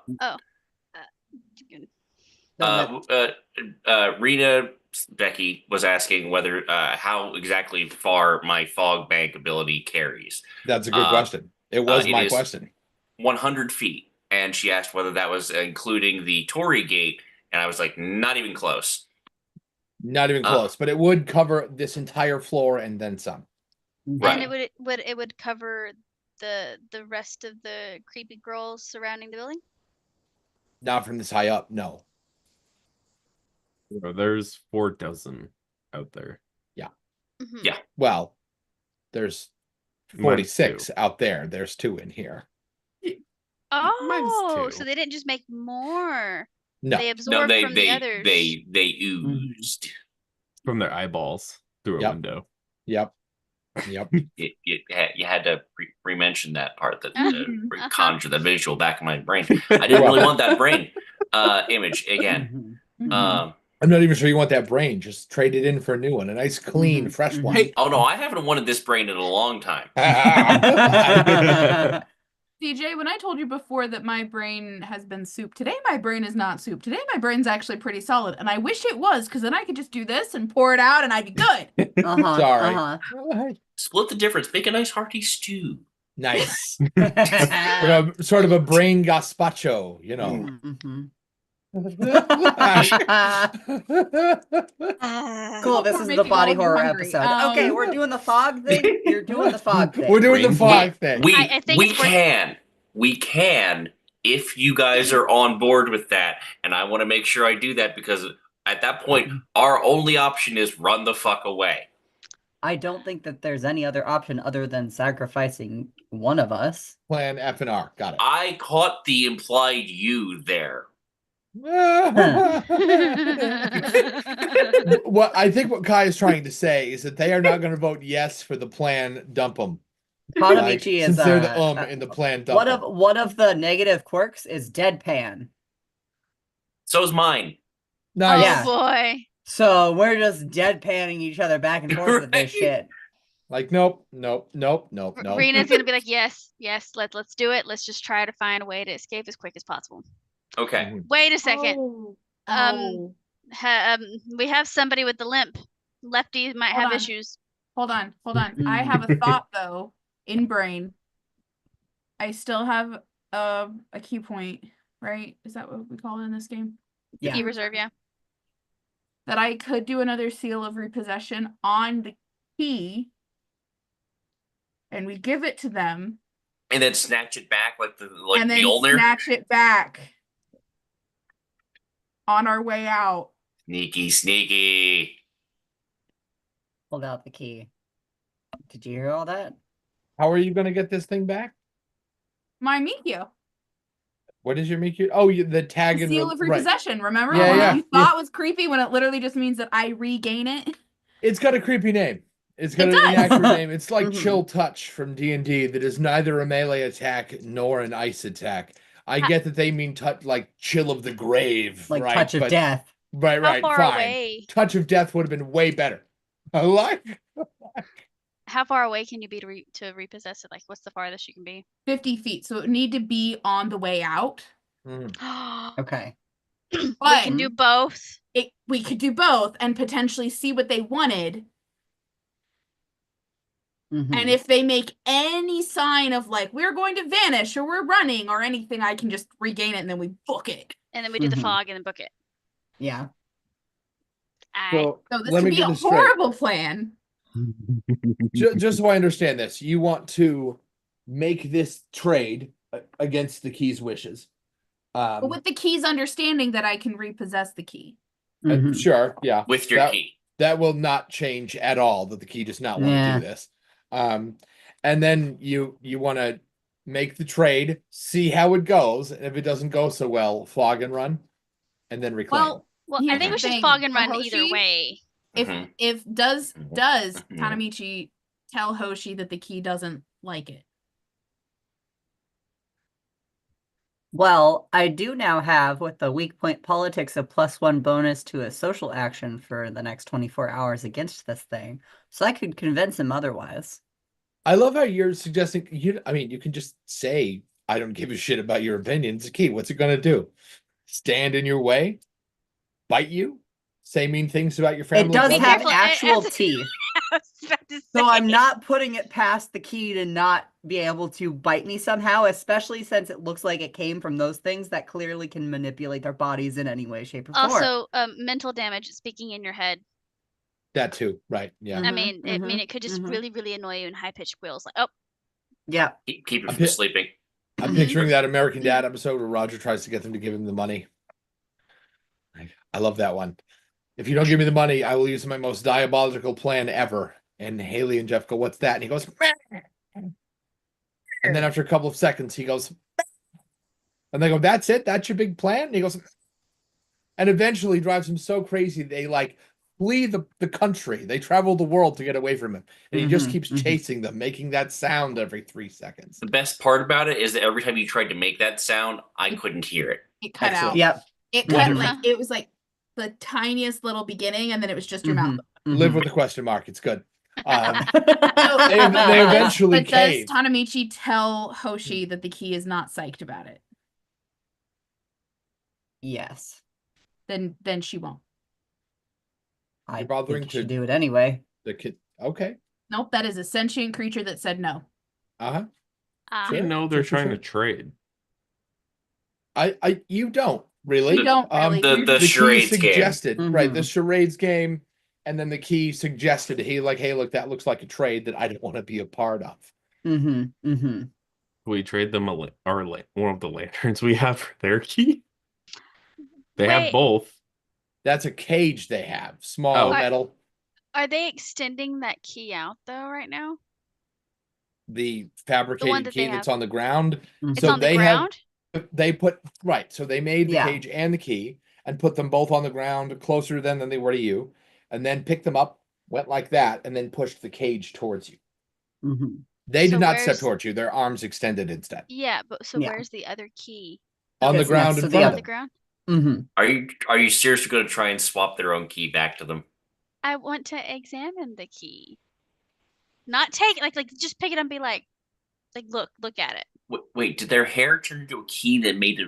Rena Becky was asking whether how exactly far my fog bank ability carries. That's a good question. It was my is question. 100 feet. And she asked whether that was including the Tory Gate, and I was like, not even close. Not even close, but it would cover this entire floor and then some. Right. And it would cover the rest of the creepy girls surrounding the building? Not from this high up, no. There's 4 dozen out there. Mm-hmm. Yeah. Well, there's 46 out there. There's 2 in here. Oh, Minus 2. so they didn't just make more. No. They absorbed from the others. They oozed. From their eyeballs through a window. Yep. You had to re-mention that part, that Uh-huh. conjure the visual back in my brain. I didn't really want that brain image again. I'm not even sure you want that brain. Just trade it in for a new one. A nice, clean, fresh one. Hey, oh no, I haven't wanted this brain in a long time. DJ, when I told you before that my brain has been soup, today my brain is not soup. Today my brain's actually pretty solid, and I wish it was, because then I could just do this and pour it out, and I'd be good. Sorry. Split the difference. Make a nice hearty stew. Nice. Sort of a brain gazpacho, you know. Cool, this is the body horror episode. Okay, we're doing the fog thing. You're doing the fog thing. We're doing the fog thing. I think We can if you guys are on board with that, and I want to make sure I do that, because at that point our only option is run the fuck away. I don't think that there's any other option other than sacrificing one of us. Plan F and R. Got it. I caught the implied you there. What I think what Kai is trying to say is that they are not going to vote yes for the plan dump them. Hanamichi is since they're the in the plan dump 'em. one of the negative quirks is deadpan. So's mine. Nice. Yeah. Oh boy. So we're just deadpanning each other back and forth with this Right. shit. Like nope, nope, nope, nope, nope. Rena's gonna be like, yes, let's do it. Let's just try to find a way to escape as quick as possible. Okay. Mhm. Wait a second. Oh. We have somebody with the limp. Lefty might Hold have on. issues. Hold on. I have a thought though in brain. I still have a key point, right? Is that what we call it in this game? Yeah. Key reserve, yeah. That I could do another seal of repossession on the key, and we give it to them, And then snatch it back like the and then Mjolnir. snatch it back on our way out. Sneaky, sneaky. Hold out the key. Did you hear all that? How are you going to get this thing back? My Mikio. What is your Mickey? Oh, the tag The and seal of right. repossession. Remember? Yeah, When yeah, you thought was creepy when it literally just means that I regain it. It's got a creepy name. It's got It an does. inaccurate name. It's like Mhm. Chill Touch from D&D that is neither a melee attack nor an ice attack. I get that they mean like Chill of the Grave, Like right? touch of But- death. Right, How right, far fine. away? Touch of Death would have been way better. I like. How far away can you be to repossess it? Like, what's the farthest you can be? 50 feet. So it would need to be on the way out. Okay. We But can do both. we could do both and potentially see what they wanted. Mhm. And if they make any sign of like, we're going to vanish or we're running or anything, I can just regain it and then we book it. And then we do the Mhm. fog and then book it. Yeah. So, So this let could me be get a this straight. horrible plan. Just so I understand this, you want to make this trade against the key's wishes. But with the key's understanding that I can repossess the key. Mhm. Sure, yeah. With your key. That will not change at all, that the key does not want to Yeah. do this. And then you want to make the trade, see how it goes, and if it doesn't go so well, fog and run, and then reclaim. Well, Here's I think the we should thing, fog and for run either Hoshi, way. If does Mhm. Tanamichi tell Hoshi that the key doesn't like it? Well, I do now have, with the weak point politics, a +1 bonus to a social action for the next 24 hours against this thing. So I could convince him otherwise. I love how you're suggesting you can just say, I don't give a shit about your opinion. It's a key. What's it gonna do? Stand in your way? Bite you? Say mean things about your family? It does Be have careful, actual it's- teeth. I was about to So say. I'm not putting it past the key to not be able to bite me somehow, especially since it looks like it came from those things that clearly can manipulate their bodies in any way, shape, or form. Also, mental damage, speaking in your head. That too, right? Yeah. I Mhm, mean, mhm, it could just mhm. really, really annoy you in high pitched squeals. Like, oh, Yeah. Keep it I'm from pi- sleeping. I'm picturing that American Dad episode where Roger tries to get them to give him the money. I love that one. If you don't give me the money, I will use my most diabolical plan ever. And Haley and Jeff go, "What's that?" And he goes, "Meh." And then after a couple of seconds, he goes, "Meh." And they go, "That's it? That's your big plan?" And he goes, "Meh." And eventually drives him so crazy they like flee the country. They travel the world to get away from him. And he just Mhm, keeps mhm. chasing them, making that sound every 3 seconds. The best part about it is that every time you tried to make that sound, I couldn't hear it. It cut Excellent. out. Yep. It cut Wonderful. like it was like the tiniest little beginning, and then it was just your mouth. Live with a question mark. It's good. Mhm. They eventually But does cave. Tanamichi tell Hoshi that the key is not psyched about it? Yes. Then she won't. I You're bothering think you should to- do it anyway. The kid. Okay. Nope, that is a sentient creature that said no. Uh-huh. ah. You Sure, know they're sure, trying sure. to trade. You don't really. We don't really. The key charades game. suggested, right? The Mhm. charades game, and then the key suggested hey, look, that looks like a trade that I don't want to be a part of. Mm-hmm. Mm-hmm. We trade them one of the lanterns we have for their key. They have Wait. both. That's a cage they have, small Oh. metal. Are they extending that key out though right now? The fabricated that key they that's have. on the ground. It's It's So on the they have- ground? They put right, so they made the Yeah. cage and the key and put them both on the ground closer to them than they were to you, and then picked them up, went like that, and then pushed the cage towards you. Mhm. They So did not step where's- towards you, their arms extended instead. Yeah, but so Yeah. where's the other key? On the It's ground next in to the front On of the them. ground? Mhm. Are you seriously going to try and swap their own key back to them? I want to examine the key. Not take like just pick it up and be like look at it. Wait, did their hair turn into a key that made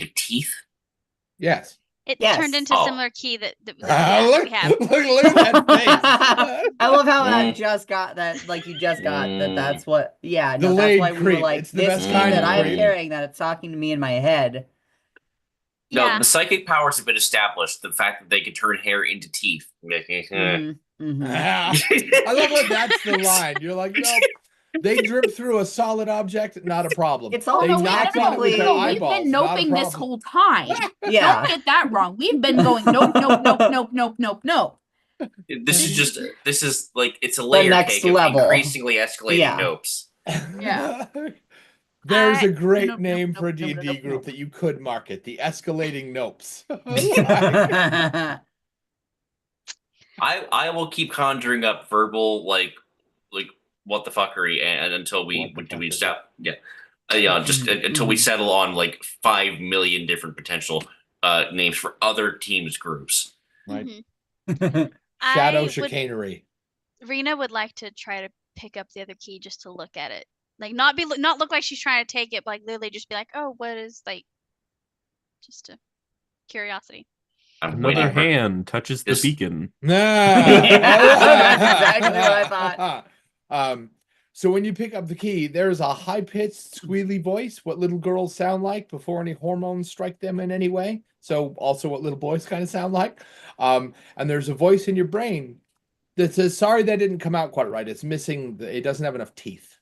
of teeth? Yes. It Yes. turned into a Oh. similar key that Look, we have. look at that face. I love how that Mm. just got that, like you just got that. Mm. That's what, yeah. No, Delayed that's why we were creep. like, It's the this best key kind that of I am creep. carrying, that it's talking to me in my head. No, Yeah. the psychic powers have been established. The fact that they can turn hair into teeth. Mhm, mhm. I love when that's the line. You're like, no, they drip through a solid object, not a problem. It's all They no, knocked on it with their technically- We've eyeballs, been not a noping this problem. whole time. Yeah. Don't get that wrong. We've been going nope, nope, nope, nope, nope, nope, nope. This is like it's a layer next cake level. of increasingly escalating Yeah. nopes. Yeah. There's a great Nope, name nope, for a nope, nope, D&D nope, group nope. that you could market, the escalating nopes. I will keep conjuring up verbal like what the fuckery and until we What the do we fuckery. stop just until we settle on like 5 million different potential names for other teams groups. Right. Mhm. Shadow I would- chicanery. Rena would like to try to pick up the other key just to look at it. Like not look like she's trying to take it, but like literally just be like, oh, what is like just a curiosity. I'm Another waiting for hand touches the this- beacon. That's exactly what I thought. So when you pick up the key, there's a high-pitched, squealy voice, what little girls sound like before any hormones strike them in any way. So also what little boys kind of sound like. And there's a voice in your brain that says, sorry, that didn't come out quite right. It's missing, it doesn't have enough teeth.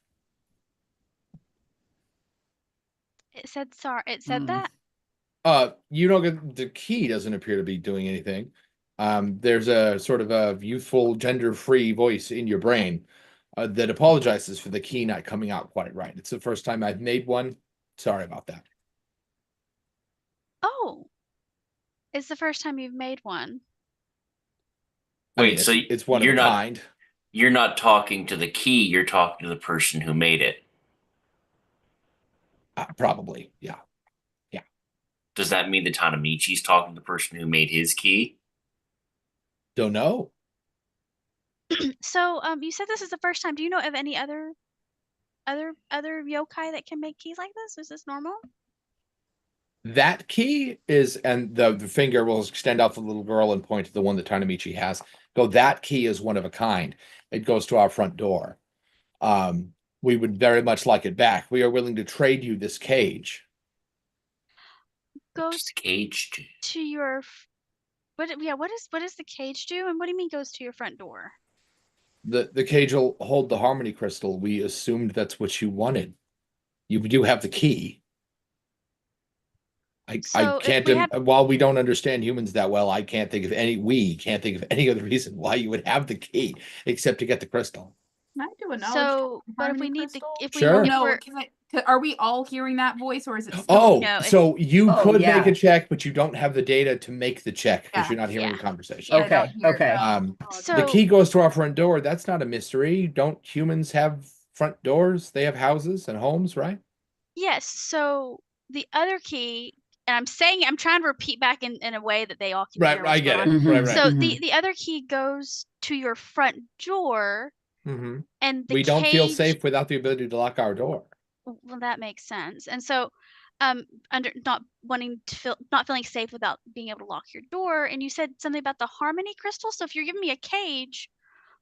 It said sorry. It said Mm. that. You don't get, the key doesn't appear to be doing anything. There's a sort of a youthful, gender-free voice in your brain that apologizes for the key not coming out quite right. It's the first time I've made one. Sorry about that. Oh, it's the first time you've made one. I mean, Wait, so it's one of you're a not kind. you're not talking to the key, you're talking to the person who made it. Probably, yeah. Does that mean that Tanamichi's talking to the person who made his key? Don't know. So, you said this is the first time. Do you know of any other yokai that can make keys like this? Is this normal? That key is, and the finger will extend out to the little girl and point to the one that Tanamichi has. Go, that key is one of a kind. It goes to our front door. We would very much like it back. We are willing to trade you this cage. Goes Just a cage. to your. What does the cage do? And what do you mean goes to your front door? The cage will hold the harmony crystal. We assumed that's what you wanted. You do have the key. I So if can't, we had- while we don't understand humans that well, we can't think of any other reason why you would have the key except to get the crystal. Can I do a knowledge So, check on but if we Harmony need Crystal? if we Sure. if No, we're- are we all hearing that voice, or is it still Oh, No, so you Oh, could yeah. make a check, but you don't have the data to make the check because Yeah, you're not hearing yeah. the conversation. Yeah, I Okay, don't hear it. okay. Oh, So- The key goes to our front door. That's not a mystery. Don't humans have front doors? They have houses and homes, right? Yes. So the other key, and I'm trying to repeat back in a way that they all can Right, hear I what's get going it. on. Right, right. So Mhm. the other key goes to your front door, hmm and the We don't feel cage- safe without the ability to lock our door. Well, that makes sense. And so, under not feeling safe without being able to lock your door, and you said something about the harmony crystal. So if you're giving me a cage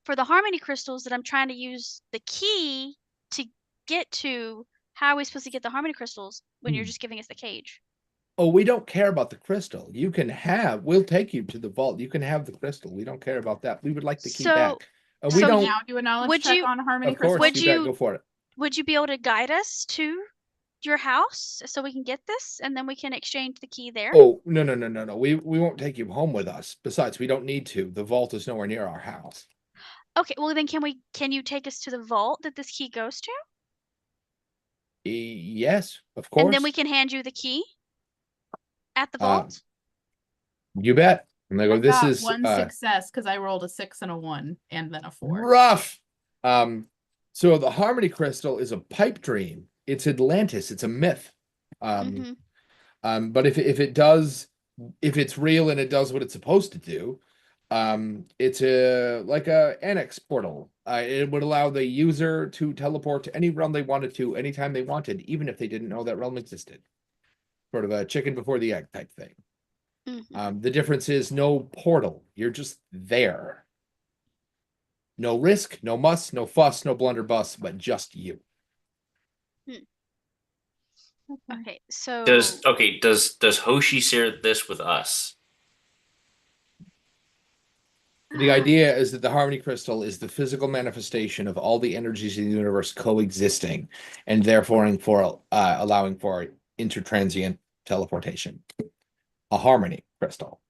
for the harmony crystals that I'm trying to use the key to get to, how are we supposed to get the harmony crystals when you're just giving us the cage? Oh, we don't care about the crystal. We'll take you to the vault. You can have the crystal. We don't care about that. We would like the key So- back. We Can so we don't, now do a knowledge would check you- on Harmony of course, Crystal? Would you bet, you- go for it. Would you be able to guide us to your house so we can get this, and then we can exchange the key there? Oh, no. We won't take you home with us. Besides, we don't need to. The vault is nowhere near our house. Okay, well then can you take us to the vault that this key goes to? Yes, of And course. then we can hand you the key at the Uh, vault. You bet. And they go, I this got is one success because I rolled a 6 and a 1 and then a 4. rough. So the Harmony Crystal is a pipe dream. It's Atlantis. It's a myth. But if it's real and it does what it's supposed to do, it's like a annex portal. It would allow the user to teleport to any realm they wanted to, anytime they wanted, even if they didn't know that realm existed. Sort of a chicken before the egg type thing. The difference is no portal. You're just there. No risk, no muss, no fuss, no blunderbuss, but just you. Okay, so Does Hoshi share this with us? The idea is that the Harmony Crystal is the physical manifestation of all the energies in the universe coexisting, and therefore allowing for intertransient teleportation. A Harmony Crystal.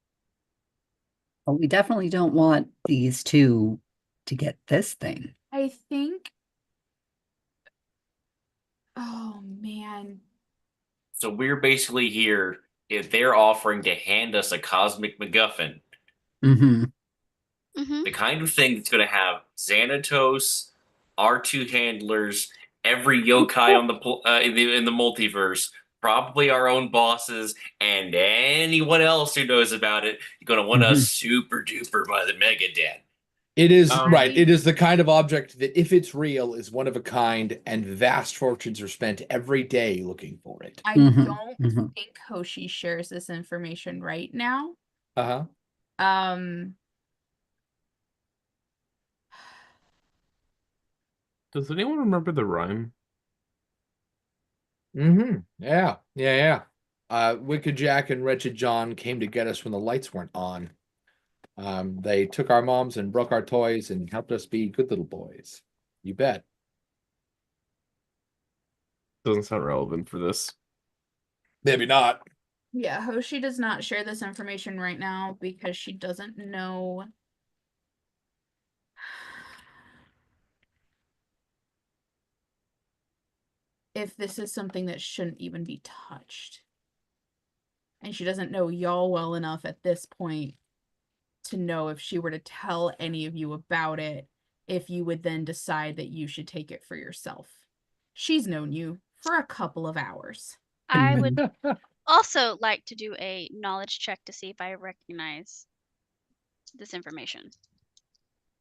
But we definitely don't want these two to get this thing. I think. Oh man. So we're basically here if they're offering to hand us a cosmic MacGuffin. Mm-hmm. The kind of thing that's going to have Xanatos, R2 handlers, every yokai on in the multiverse, probably our own bosses, and anyone else who knows about it. You're going to want us super duper by the Mega Den. It is right. It is the kind of object that, if it's real, is one of a kind, and vast fortunes are spent every day looking for it. I don't think Hoshi shares this information right now. Does anyone remember the rhyme? Yeah. Wicked Jack and Wretched John came to get us when the lights weren't on. They took our moms and broke our toys and helped us be good little boys. You bet. Doesn't sound relevant for this. Maybe not. Yeah, Hoshi does not share this information right now because she doesn't know. If this is something that shouldn't even be touched. And she doesn't know y'all well enough at this point to know if she were to tell any of you about it, if you would then decide that you should take it for yourself. She's known you for a couple of hours. I would also like to do a knowledge check to see if I recognize this information.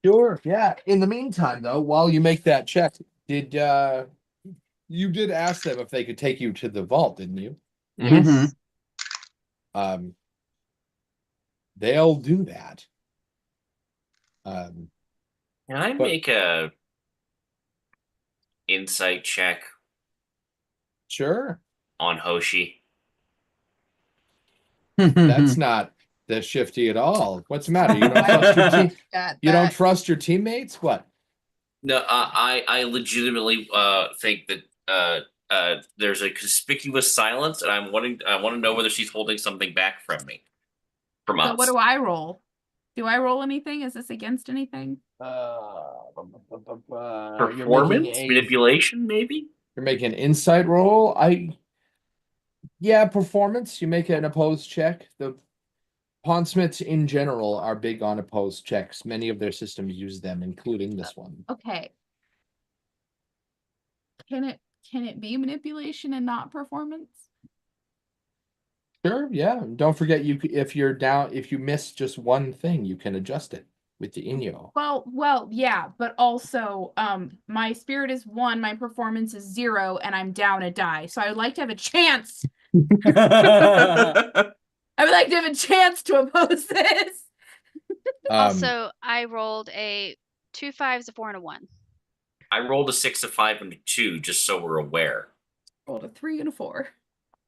Sure. Yeah. In the meantime, though, while you make that check, you did ask them if they could take you to the vault, didn't you? Yes. They'll do that. Can I make a insight check? Sure. On Hoshi. That's not that shifty at all. What's the matter? You don't trust your team? You don't trust your teammates? What? No, I legitimately think that there's a conspicuous silence, and I want to know whether she's holding something back from me. From us. So what do I roll? Do I roll anything? Is this against anything? Performance? Manipulation, maybe? You're making an insight roll? Yeah, performance. You make an opposed check. The Pawnsmiths in general are big on opposed checks. Many of their systems use them, including this one. Okay. Can it be manipulation and not performance? Sure, yeah. Don't forget, if you miss just one thing, you can adjust it with the Inyo. Well, yeah, but also, my spirit is 1, my performance is 0, and I'm down a die. So I would like to have a chance. I would like to have a chance to oppose this. Also, I rolled a 2 5s, a 4, and a 1. I rolled a 6, a 5, and a 2, just so we're aware. Rolled a 3 and a 4.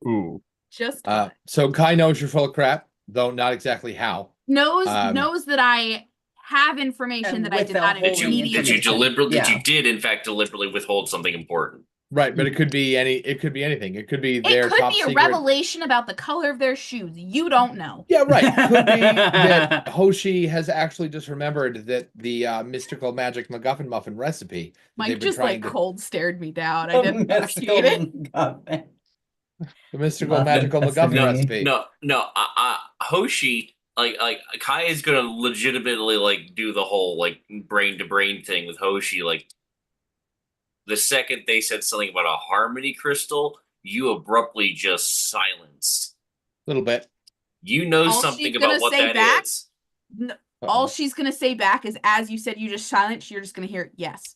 Ooh. Just so Kai knows you're full of crap, though not exactly how. Knows that I have information that I did not That you did in fact deliberately withhold something important. Right, but it could be anything. It could be It their could top be a secret. revelation about the color of their shoes. You don't know. Yeah, right. Could be that Hoshi has actually just remembered that the mystical magic MacGuffin muffin recipe that Mike they've been just trying like to cold stared me down. I The didn't mystical appreciate it. MacGuffin. the mystical Muffin magical MacGuffin recipe. recipe. No. Hoshi, like Kai is gonna legitimately like do the whole like brain to brain thing with Hoshi. Like the second they said something about a harmony crystal, you abruptly just silence. A little bit. You know All something she's about gonna what say that back- is. All she's gonna say back is, as you said, you just silence. You're just gonna hear yes,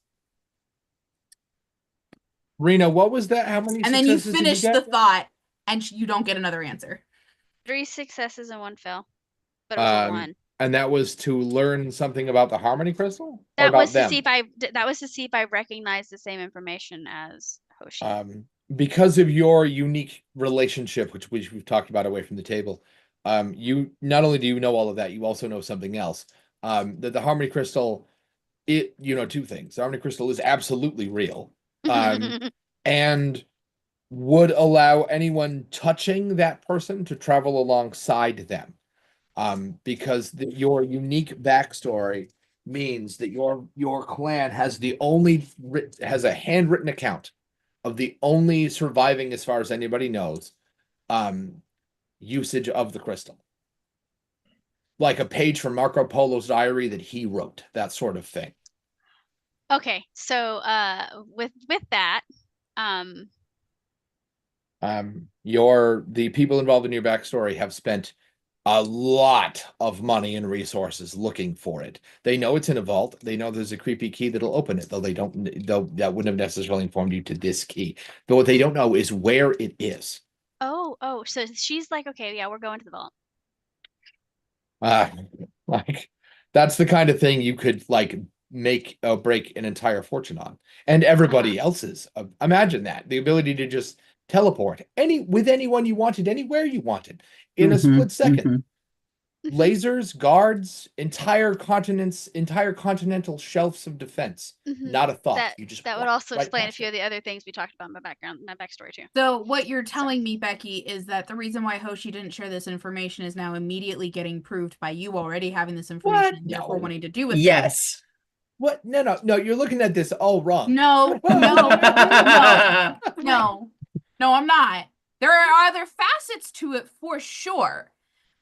Rena, what was that? How many and then you successes did finish get? the thought, and you don't get another answer. 3 successes and 1 fail. But it was a 1. And that was to learn something about the harmony crystal? Or That about was to them? see if I recognized the same information as Hoshi. Because of your unique relationship, which we've talked about away from the table, you not only do you know all of that, you also know something else. That the harmony crystal, you know two things. The harmony crystal is absolutely real, and would allow anyone touching that person to travel alongside them. Because your unique backstory means that your clan has has a handwritten account of the only surviving, as far as anybody knows, usage of the crystal. Like a page from Marco Polo's diary that he wrote, that sort of thing. Okay, so with that, The people involved in your backstory have spent a lot of money and resources looking for it. They know it's in a vault. They know there's a creepy key that'll open it, though that wouldn't have necessarily informed you to this key. But what they don't know is where it is. so she's like, okay, yeah, we're going to the vault. Like that's the kind of thing you could like make or break an entire fortune on, and everybody else's. Imagine that, the ability to just teleport with anyone you wanted, anywhere you wanted, in a split second. Lasers, guards, entire continents, entire continental shelves of defense. Not a thought. That would also explain a few of the other things we talked about in my backstory too. So what you're telling me, Becky, is that the reason why Hoshi didn't share this information is now immediately getting proved by you already having this information and therefore wanting to do with Yes. What? No. You're looking at this all wrong. No, I'm not. There are other facets to it for sure.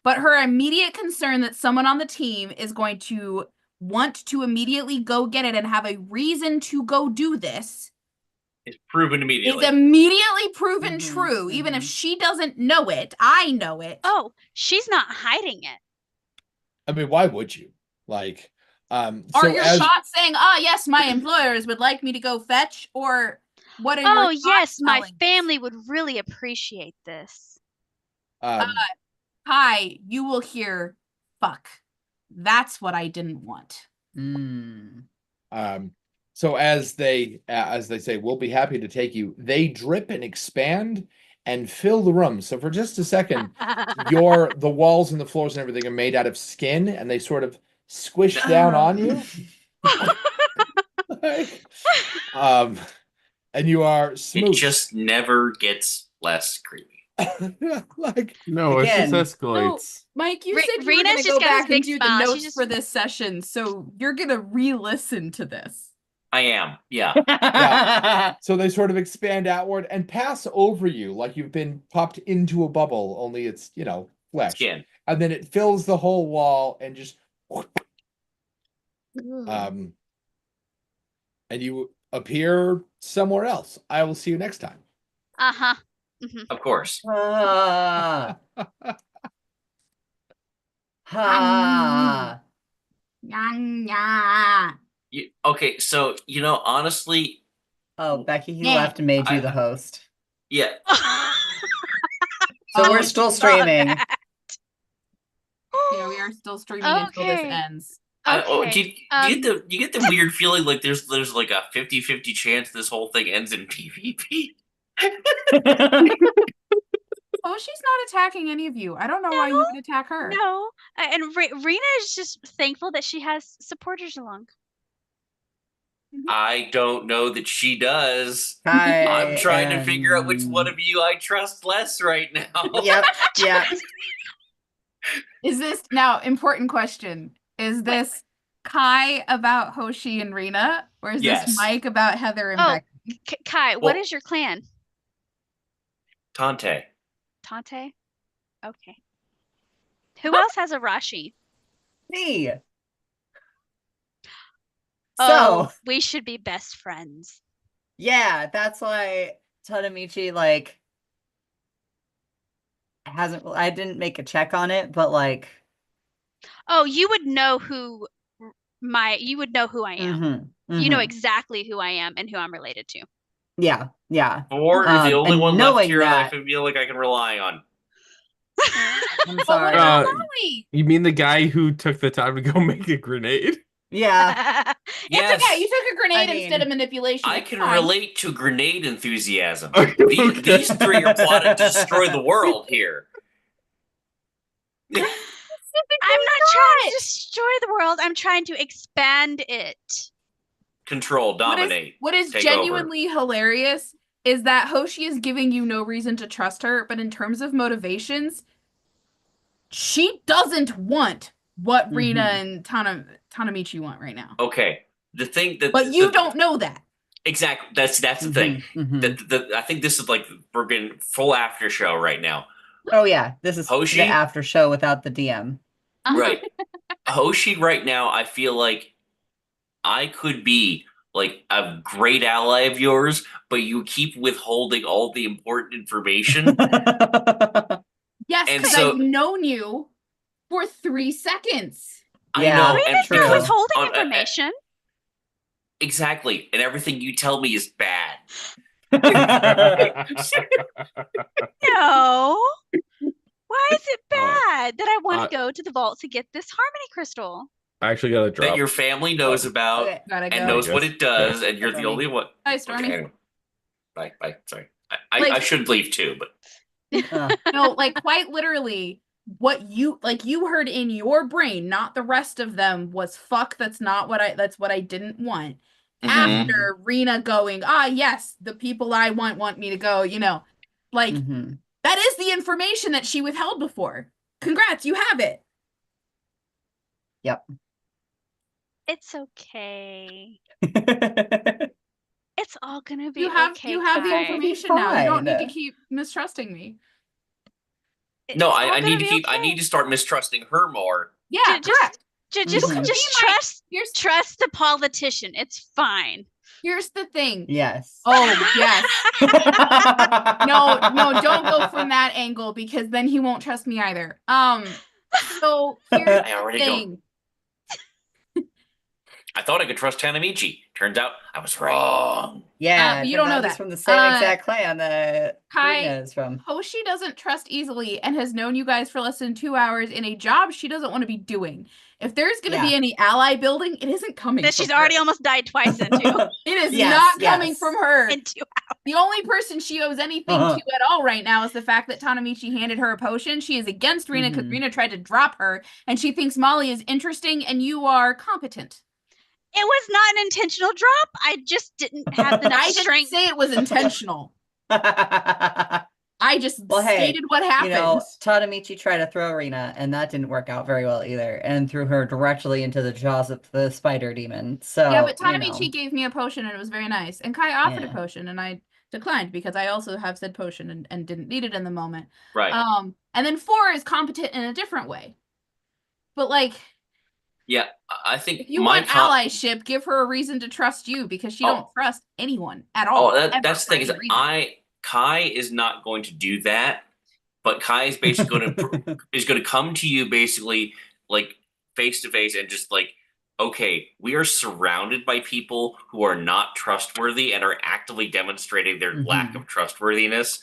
But her immediate concern that someone on the team is going to want to immediately go get it and have a reason to go do this is proven immediately. Is immediately proven true. Even if she doesn't know it, I know it. Oh, she's not hiding it. I mean, why would you? Like, are your shots saying, yes, my employers would like me to go fetch? Or what are your yes, my family would really appreciate this. Hi, you will hear fuck. That's what I didn't want. So as they say, we'll be happy to take you, they drip and expand and fill the room. So for just a second, the walls and the floors and everything are made out of skin, and they sort of squish down on you. And you are smooth. It just never gets less creepy. Like, no, again, it just escalates. So, Mike, you said you were Rena's going to go back and do the notes just... for this session, so you're going to re-listen to this. I am, yeah. Yeah. So they sort of expand outward and pass over you like you've been popped into a bubble, only it's, flesh. Skin. And then it fills the whole wall and just and you appear somewhere else. I will see you next time. Of course. Okay, so honestly. Oh, Becky, he left and made you the host. Yeah. So we're still streaming. Yeah, we are still streaming until this ends. Do you get the weird feeling like there's like a 50-50 chance this whole thing ends in PvP? Oh, she's not attacking any of you. I don't know why you would attack her. No, and Rena is just thankful that she has supporters along. I don't know that she does. Kai I'm trying to figure out which one and- of you I trust less right now. Yep, yep. Is this now important question? Is this Kai about Hoshi and Rena, or is Yes. this Mike about Heather and Oh. Becky? Kai, what Well- is your clan? Tante. Tante? Okay. Who else has a Rashi? Me. Oh, So, we should be best friends. yeah, that's why Tadamichi, like, hasn't, I didn't make a check on it, but, like, Oh, you would know who you would know who I am. You know exactly who I am and who I'm related to. Yeah, yeah. Or you're the only and one left knowing here I that, feel like I can rely on. I'm But what sorry. about Molly? You mean the guy who took the time to go make a grenade? Yeah, Yes. It's okay. You took a grenade I mean, instead of manipulation. I It's can fine. relate to grenade enthusiasm. Okay. These three are plotting to destroy the world here. I'm not trying to destroy the world. I'm trying to expand it. Control, dominate. What is take genuinely hilarious is that Hoshi is giving you no reason to trust her, but in terms of motivations, she doesn't want what Rena and Tanamichi want right now. Okay. The thing that But you don't know that. Exactly. That's the thing. I think this is like we're getting full after show right now. Oh yeah, this is Hoshi? the after show without the DM. Right. Hoshi right now, I feel like I could be like a great ally of yours, but you keep withholding all the important information. Yes, And because so- I've known you for 3 seconds. I Yeah, know, Rena's and true. not because withholding on- information. exactly, and everything you tell me is bad. No. Why is it bad that I want uh, to go to the vault to get this harmony crystal? I actually got to drop. That your family knows about Okay. Gotta go. and knows what Yes. it does, and you're the Stormy. only one. Hi, Stormy. Okay, anyway. Bye. Sorry, I Like- should leave too, but No, like quite literally, what you heard in your brain, not the rest of them, was fuck. That's what I didn't want. Mhm. After Rena going, yes, the people I want me to go. Like that is the information that she withheld before. Congrats, you have it. Yep. It's okay. Mhm. It's all gonna be You have okay. the Kai. information now. You don't need to Fine. keep mistrusting me. no, It's all I need gonna to be keep. I okay. need to start mistrusting her more. Yeah, Just- correct. Just Mhm. trust the politician. It's fine. Here's the thing. Yes. Oh yes. No, don't go from that angle because then he won't trust me either. So here's I the already thing. I thought I could trust Tanamichi. Turns out I was wrong. Yeah, you it don't turns know out he's that. from the same exact clan that Kai- Rena is from. Hoshi doesn't trust easily and has known you guys for less than 2 hours in a job she doesn't want to be doing. If there's going to be Yeah. any ally building, it isn't coming That from she's already her. almost died twice into. It is Yes, not coming yes. from her. into The only person she owes anything to at all right now is the fact that Tanamichi handed her a potion. She is against Rena because Rena tried to drop her, and she thinks Molly is interesting and you are competent. It was not an intentional drop. I just didn't have enough I didn't strength. say it was intentional. I just Well, hey, stated what happened. Tadamichi tried to throw Rena, and that didn't work out very well either, and threw her directly into the jaws of the spider demon. So Yeah, but Tanamichi gave me a potion and it was very nice. And Kai offered a Yeah. potion and I declined because I also have said potion and didn't need it in the moment. Right. And then 4 is competent in a different way. But like, Yeah, I think if you my want allyship, give her a reason to trust you because she Oh. don't trust anyone at all. Oh, ever, that's the for thing is any reason. Kai is not going to do that, but Kai is basically going to come to you basically like face to face and just like, okay, we are surrounded by people who are not trustworthy and are actively demonstrating their lack of trustworthiness.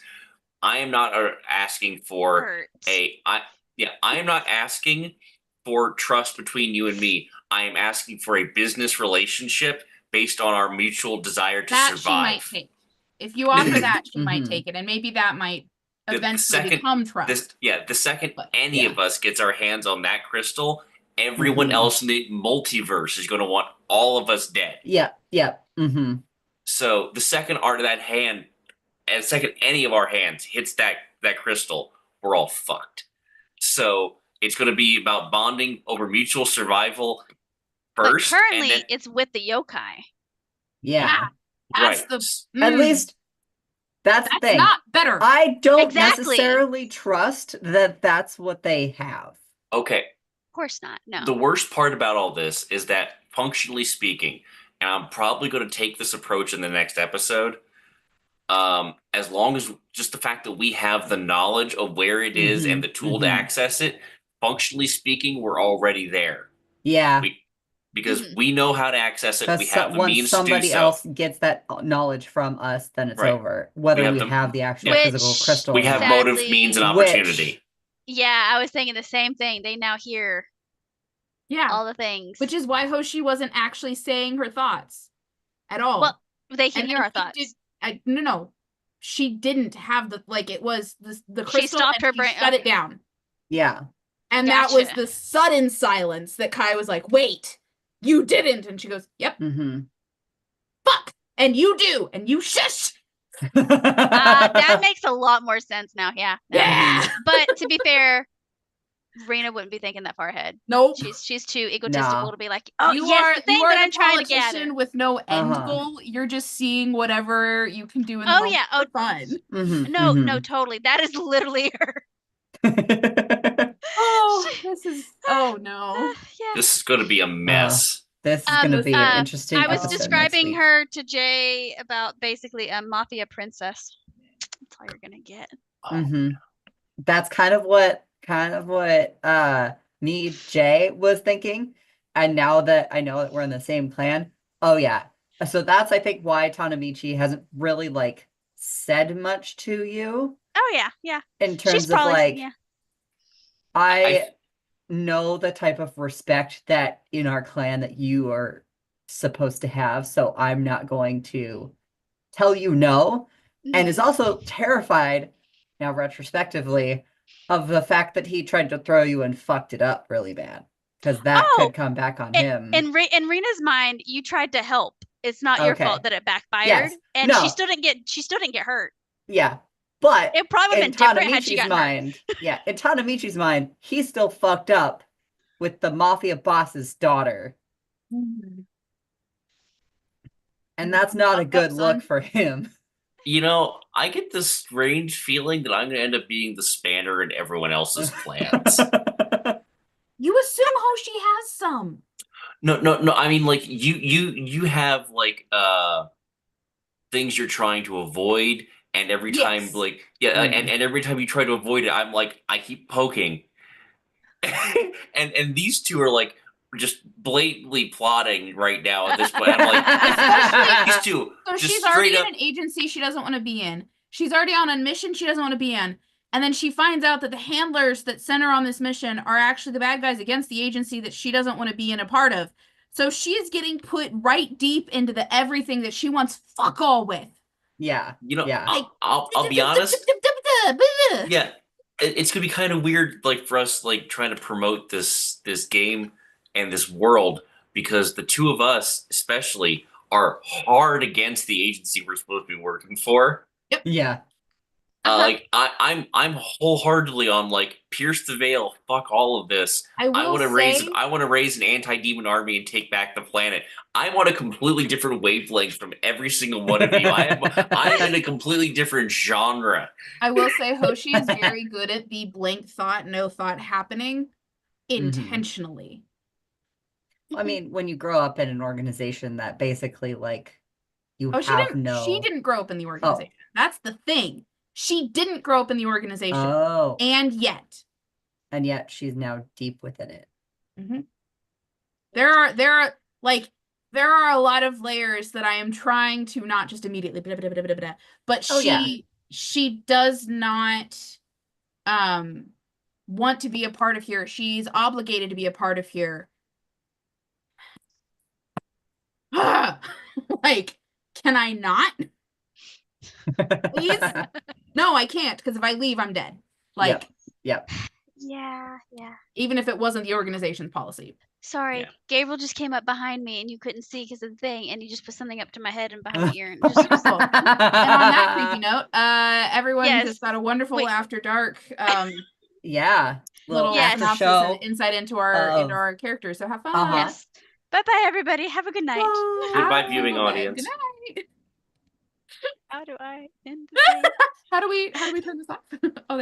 I am not asking for Hurt. I am not asking for trust between you and me. I am asking for a business relationship based on our mutual desire to That survive. she might take. If you offer that, she might take it. And maybe that might The eventually second- become trust. The second But- any of us gets our hands on that crystal, everyone else in the multiverse is going to want all of us dead. Yeah. So the second and second any of our hands hits that crystal, we're all fucked. So it's going to be about bonding over mutual survival first. But currently, and then, it's with the yokai. Yeah. That's right. At least that's the thing. Not better. I don't Exactly. necessarily trust that that's what they have. Okay. Of course not. No. The worst part about all this is that, functionally speaking, and I'm probably going to take this approach in the next episode, as long as just the fact that we have the knowledge of where it is and the tool to access it, functionally speaking, we're already there. Yeah. Because we know how to access it. We have the means to do so. Once somebody else gets that knowledge from us, then it's over. Whether we have the actual physical crystal. We have motive, means, and opportunity. Yeah, I was thinking the same thing. They now hear all the things. Which is why Hoshi wasn't actually saying her thoughts at all. Well, they can hear our thoughts. No. She didn't have it was the crystal. She stopped her brain. Shut it down. Yeah. And that was the sudden silence that Kai was like, wait, you didn't. And she goes, yep. Fuck. And you do. And you shush. That makes a lot more sense now. Yeah. Yeah. But to be fair, Rena wouldn't be thinking that far ahead. Nope. She's too egotistical to be like, oh, you yes, are, the thing you are that I'm trying to gather. with no end goal. You're just seeing whatever you can do in the moment for fun. No, totally. That is literally her. Oh no. This is going to be a mess. This is going to be an interesting I was episode describing her to Jay about basically a mafia princess. That's all you're going to get. That's kind of what Jay was thinking. And now that I know that we're in the same clan, oh yeah. So that's, I think, why Tanamichi hasn't really said much to you. Oh yeah. In terms of I know the type of respect that in our clan that you are supposed to have, so I'm not going to tell you no. And is also terrified now retrospectively of the fact that he tried to throw you and fucked it up really bad, because that could come back on him. In Rena's mind, you tried to help. It's not your fault that it backfired. Yes. And she still didn't get hurt. Yeah. But it probably would have been different had she gotten hurt. Yeah, in Tanamichi's mind, he's still fucked up with the mafia boss's daughter. And that's not a good look for him. I get this strange feeling that I'm going to end up being the spanner in everyone else's plans. You assume Hoshi has some. No. I mean, you have things you're trying to avoid, and every time and every time you try to avoid it, I'm I keep poking. and these two are just blatantly plotting right now at this point. I'm these two. So she's already in an agency she doesn't want to be in. She's already on a mission she doesn't want to be in. And then she finds out that the handlers that sent her on this mission are actually the bad guys against the agency that she doesn't want to be in a part of. So she is getting put right deep into the everything that she wants fuck all with. Yeah. I'll be honest. Yeah. It's gonna be kind of weird, for us, trying to promote this game and this world, because the two of us, especially, are hard against the agency we're supposed to be working for. Yep. Yeah. I'm wholeheartedly on pierce the veil, fuck all of this. I want to raise an anti-demon army and take back the planet. I'm on a completely different wavelength from every single one of you. I'm in a completely different genre. I will say Hoshi is very good at the blank thought, no thought happening intentionally. I mean, when you grow up in an organization that basically she didn't grow up in the organization. That's the thing. She didn't grow up in the organization. Oh. And yet she's now deep within it. There are a lot of layers that I am trying to not just immediately but she does not want to be a part of here. She's obligated to be a part of here. Can I not? Please? No, I can't, because if I leave, I'm dead. Yep. Yeah. even if it wasn't the organization's policy. Sorry, Yeah. Gabriel just came up behind me and you couldn't see because of the thing, and you just put something up to my head and behind my ear. And just Beautiful. And on that creepy note, everyone Yes. has got a wonderful Wait. after dark Yeah. little Yes. after synopsis show. and insight into our characters. So have fun. Uh-huh. Yes. Bye, everybody. Have a good night. Goodbye, Ow, viewing good audience. night. How do I end the day? How do we turn this off? Oh,